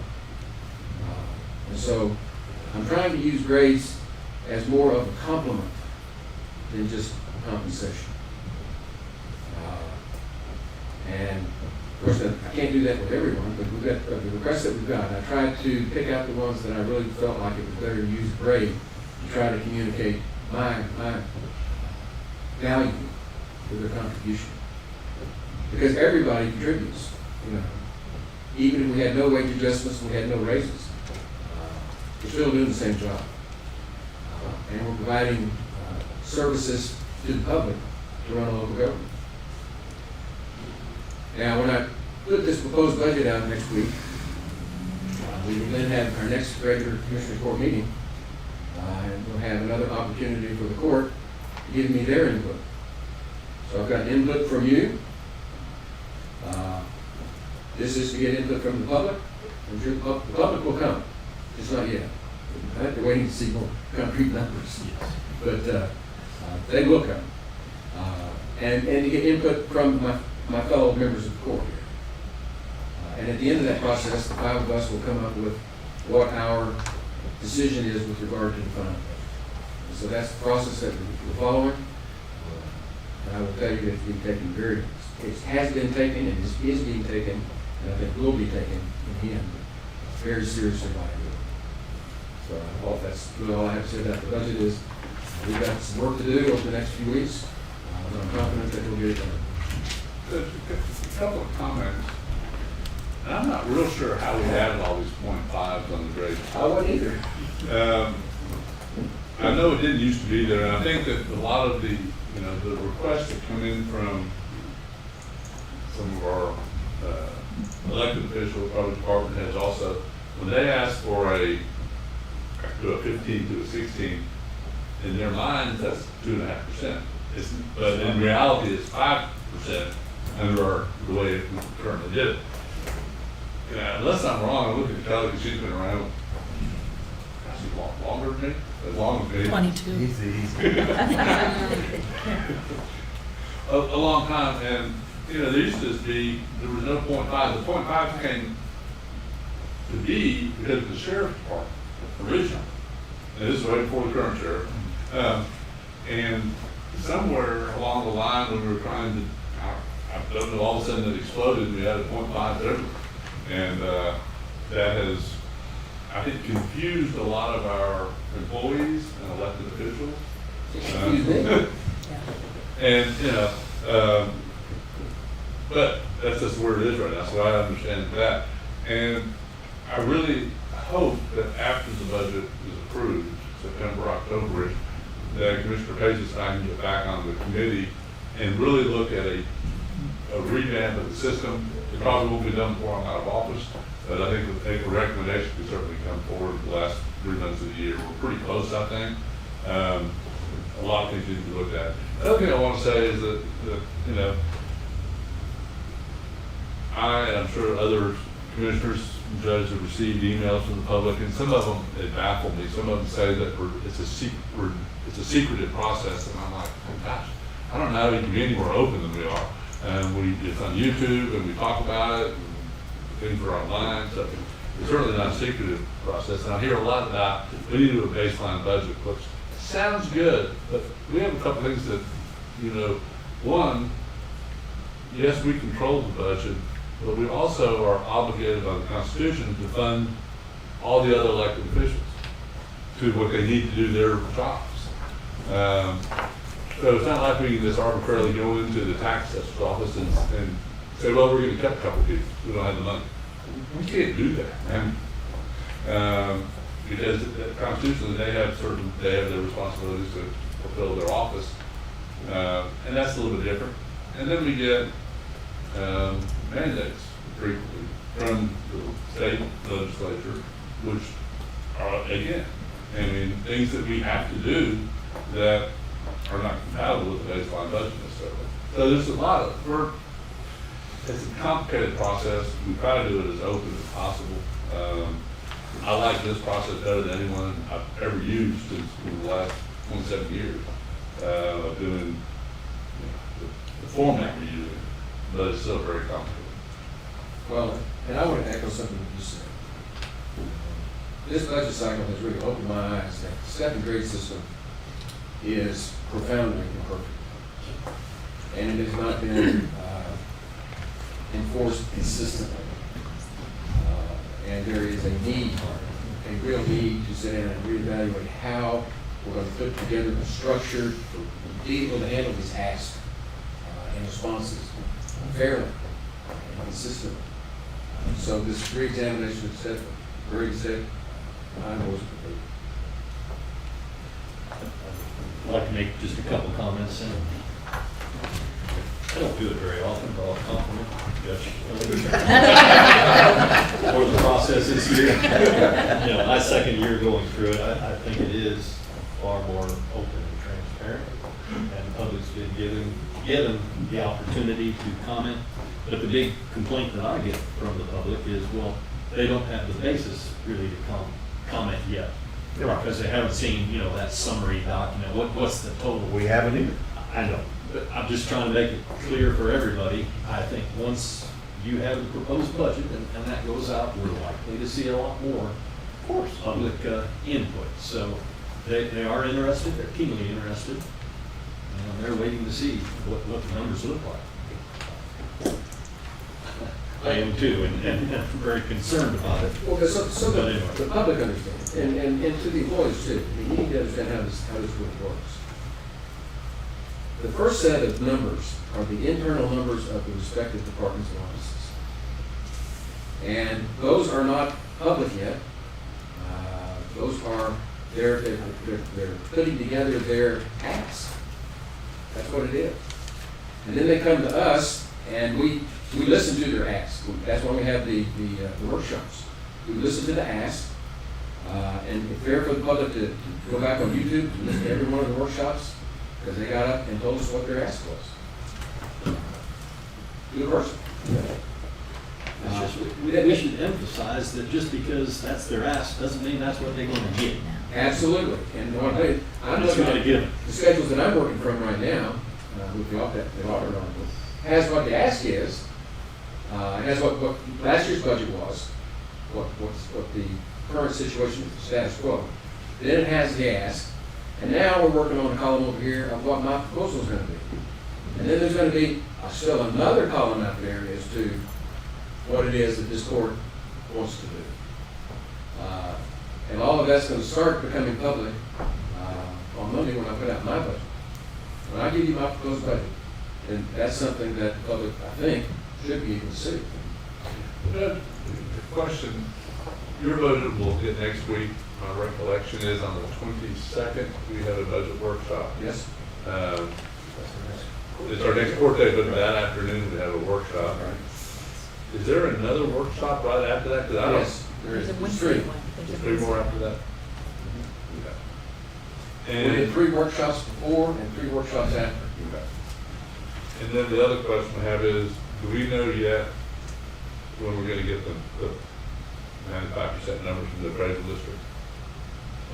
And so I'm trying to use grades as more of a compliment than just compensation. And of course, I can't do that with everyone, but we've got the requests that we've got. I tried to pick out the ones that I really felt like it was better to use grade to try to communicate my value to their contribution. Because everybody contributes, Even if we had no wage adjustments and we had no raises, we're still doing the same job. And we're providing services to the public to run a local government. Now, when I put this proposed budget out next week, we will then have our next regular Commissioners Court meeting, and we'll have another opportunity for the court to give me their input. So I've got input from you. This is to get input from the public. I'm sure the public will come. It's not yet. I have to wait to see more concrete numbers. But they will come. And to get input from my fellow members of the court here. And at the end of that process, the 5 of us will come up with what our decision is with regard to the fund. So that's the process that we're following. And I will tell you it's being taken it has been taken and is being taken, and I think will be taken in the end very seriously by everyone. So I hope that's really all I have to say about the budget is we've got some work to do over the next few weeks, but I'm confident that we'll get it done. A couple of comments. And I'm not real sure how we added all these .5s on the grade. I wasn't either. I know it didn't used to be there, and I think that a lot of the the requests that come in from some of our elected officials, probably department heads also, when they ask for a 15 to a 16, in their minds that's 2.5%. But in reality, it's 5% under the way we currently did it. Unless I'm wrong, I look at Kelly because she's been around. She's longer than me. As long as me. 22. Easy. a long time, and there used to be there was no .5. The .5 came to be because of the sheriff's department originally, and this is right before the current sheriff. And somewhere along the line when we were trying to, I don't know, all of a sudden it exploded and we had a .5 everywhere. And that has, I think, confused a lot of our employees and elected officials. And, but that's just where it is right now, so I understand that. And I really hope that after the budget is approved, September, October, that Commissioner Pages and I can get back on the committee and really look at a revamp of the system. It probably won't be done before I'm out of office, but I think a recommendation could certainly come forward the last 3 months of the year. We're pretty close, I think. A lot of things need to be looked at. The other thing I want to say is that and I'm sure other commissioners and judges have received emails from the public, and some of them, it baffled me. Some of them say that it's a secretive process, and I'm like, oh gosh, I don't know how we can be any more open than we are. And it's on YouTube, and we talk about it, and things are online, so it's certainly not a secretive process. And I hear a lot about, we need to do a baseline budget, which sounds good, but we have a couple things that, one, yes, we control the budget, but we also are obligated by the Constitution to fund all the other elected officials to what they need to do their jobs. So it's not like we can just arbitrarily go into the tax assessor's office and say, well, we're going to cut a couple people. We don't have the money. We can't do that. Because constitutionally they have their responsibilities to fulfill their office. And that's a little bit different. And then we get mandates frequently from the state legislature, which are, again, I mean, things that we have to do that are not compatible with the baseline budget necessarily. So there's a lot of, it's a complicated process. We try to do it as open as possible. I like this process better than anyone I've ever used in the last 27 years of doing the format we're using, but it's still very complicated. Well, and I want to echo something you said. This budget cycle has really opened my eyes that the second grade system is profoundly imperfect. And it has not been enforced consistently. And there is a need, a real need to sit down and reevaluate how we're going to put together a structure for being able to handle these asks and responses fairly and consistently. So this re-examination is set, grade set, I'm always prepared. I'd like to make just a couple comments. And I don't do it very often, but I'll compliment Judge for the process this year. You know, my second year going through it, I think it is far more open and transparent, and the public's been given the opportunity to comment. But the big complaint that I get from the public is, well, they don't have the basis really to comment yet. Because they haven't seen, you know, that summary document. What's the total? We haven't either. I know, but I'm just trying to make it clear for everybody. I think once you have the proposed budget and that goes out, we're likely to see a lot more, of course, public input. So they are interested, they're keenly interested, and they're waiting to see what the numbers look like. I am too, and very concerned about it. Well, so But anyway. the public understands, and to the employees too. I mean, you need to understand how this really works. The first set of numbers are the internal numbers of the respective departments and offices. And those are not public yet. Those are, they're putting together their asks. That's what it is. And then they come to us, and we listen to their asks. That's why we have the workshops. We listen to the asks, and it's fair for the public to go back on YouTube and listen to every one of the workshops, because they got up and told us what their ask was. To the person. It's just, we should emphasize that just because that's their ask doesn't mean that's what they're going to get. Absolutely. And what I'm It's looking not a at given. the schedules that I'm working from right now, with the auditor on, has what the ask is, has what last year's budget was, what the current situation is, the status quo. Then it has the ask, and now we're working on a column over here of what my proposal is going to be. And then there's going to be still another column out there as to what it is that this court wants to do. And all of that's going to start becoming public on Monday when I put out my budget. When I give you my proposed budget, then that's something that the public, I think, should be able to see. The question, your budget will get next week. My recollection is on the 22nd, we have a budget workshop. Yes. It's our next court day, but that afternoon we have a workshop. Is there another workshop right after that? 'Cause I don't- Yes, there is. There's three. There's three more after that? Okay. We did 3 workshops before and 3 workshops after. Okay. And then the other question I have is, do we know yet when we're gonna get the 95% numbers from the appraisal district?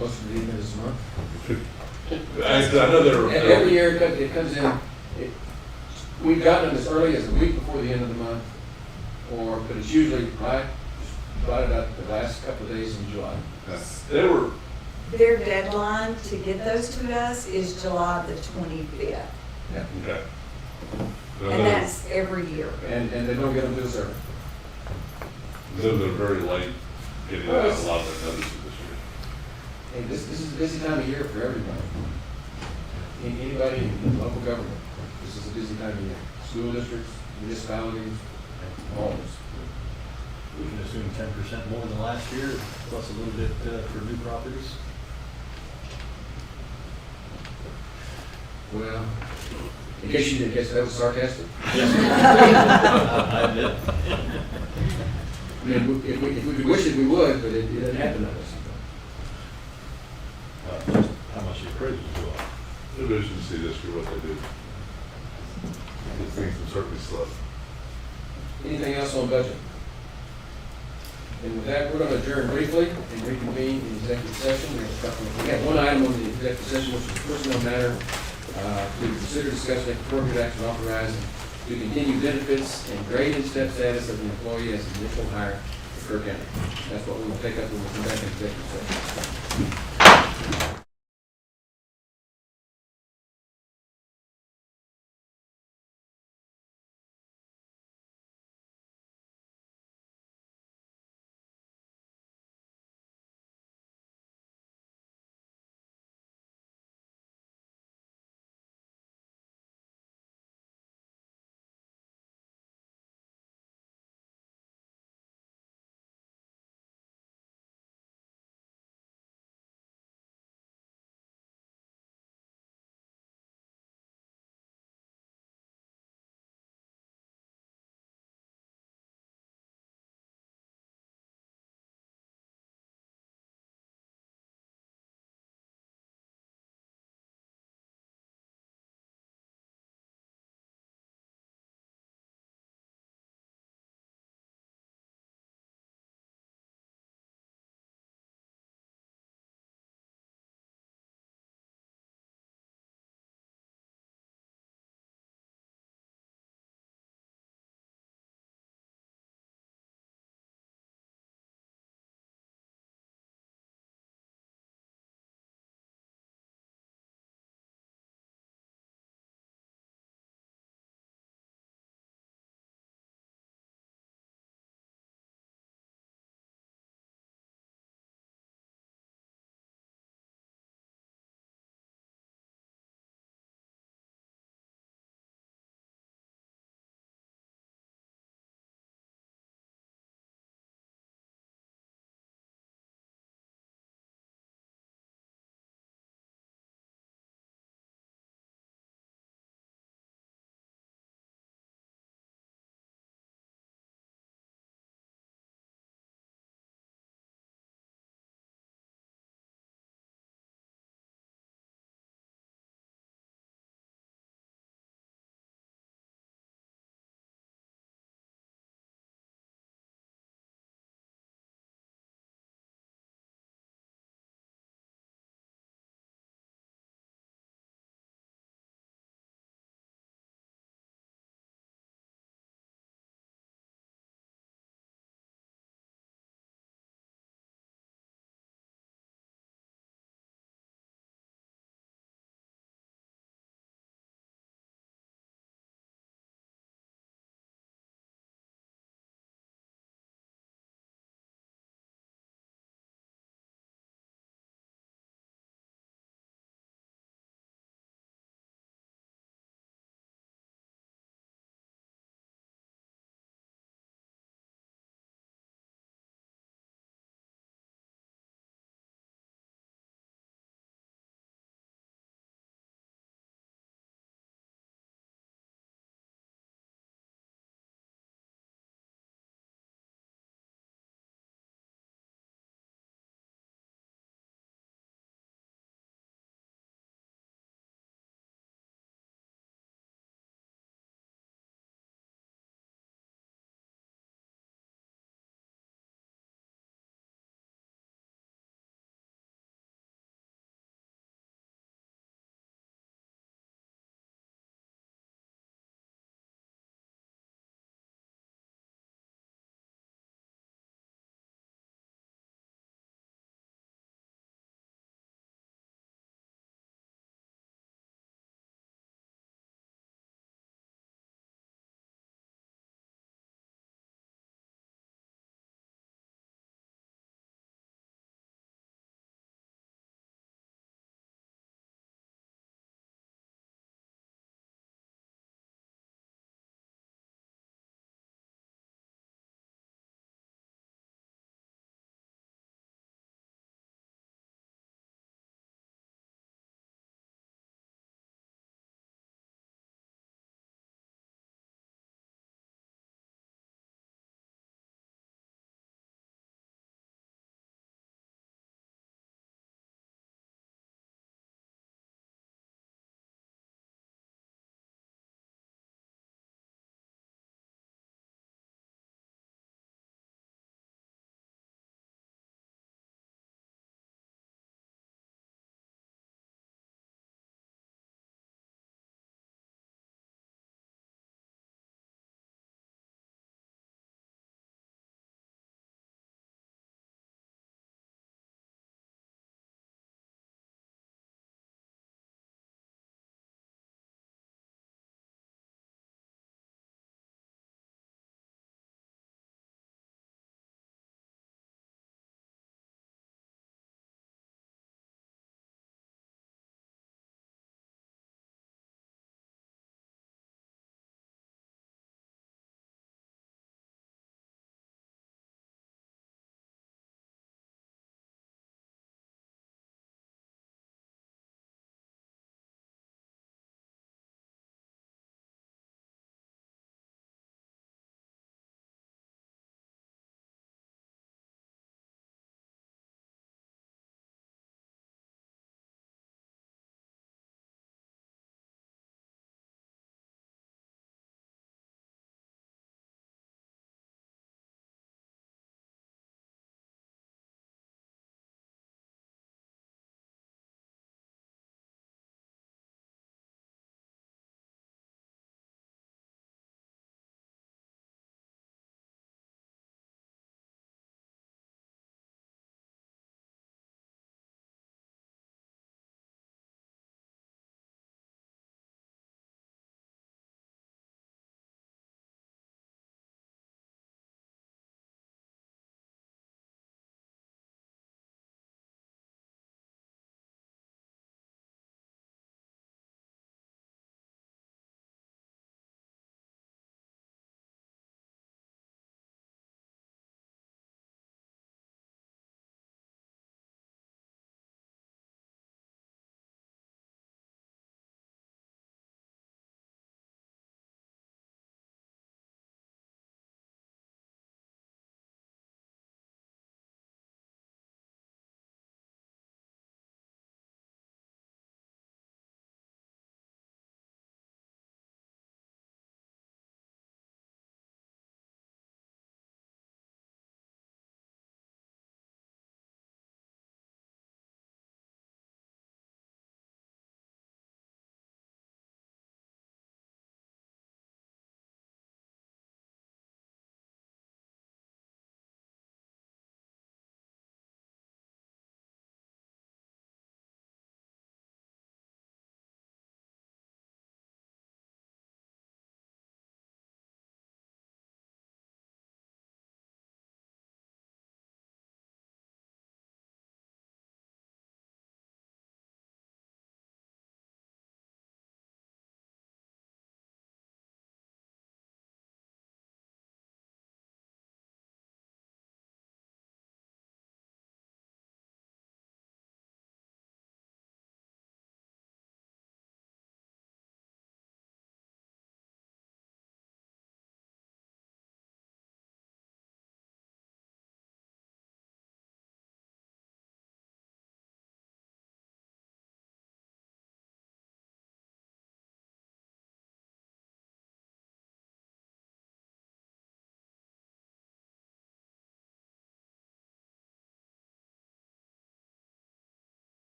Most of the this month. I know they're. Every year it comes in, we've gotten them as early as the week before the end of the month, but it's usually right about the last couple of days in July. They were. Their deadline to get those to us is July the 25th. Yeah. Okay. And that's every year. And they don't get them to us early. They're very late getting out a lot of their notices this year. Hey, this is a busy time of year for everybody. Anybody in local government, this is a busy time of year. School districts, municipalities, all of us. We can assume 10% more than last year, plus a little bit for new properties. Well, In case you didn't catch that was sarcastic. I admit. I mean, if we could wish it, we would, but it doesn't happen that way sometimes. How much the appraisals go up. Maybe we should see this for what they do. These things can certainly slow. Anything else on budget? And with that, we're going to adjourn briefly and reconvene in executive session. We have one item on the executive session, which is a personnel matter to consider, discuss, take appropriate action authorizing to continue benefits and grade and step status of the employee as an initial hire for Kerr County. That's what we will take up when we come back in executive session.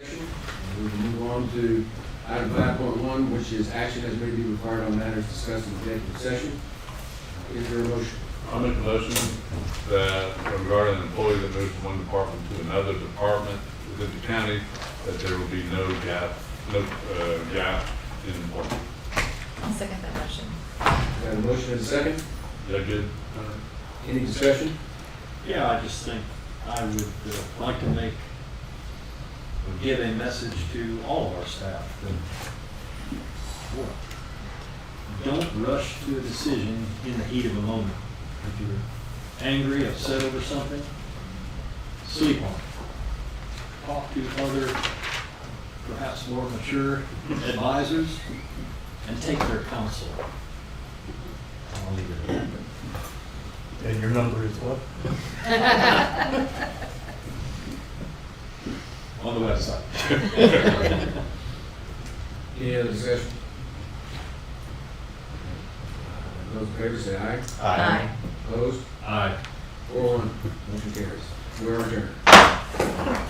We will move on to item 5.1, which is action as may be required on matters discussed in executive session. Is there a motion? I'll make a motion that regarding an employee that moves from one department to another department within the county, that there will be no gap in employment. I'll second that motion. Got a motion and a second. Is that good? Any discussion? Yeah, I just think I would like to give a message to all of our staff that, boy, don't rush to a decision in the heat of a moment. If you're angry, upset over something, sleep on it. Talk to other, perhaps more mature advisors and take their counsel. I'll leave it at that. And your number is what? On the website. Any other discussion? Those in favor say aye. Aye. Opposed? Aye. 4-1. Motion carries. We are adjourned.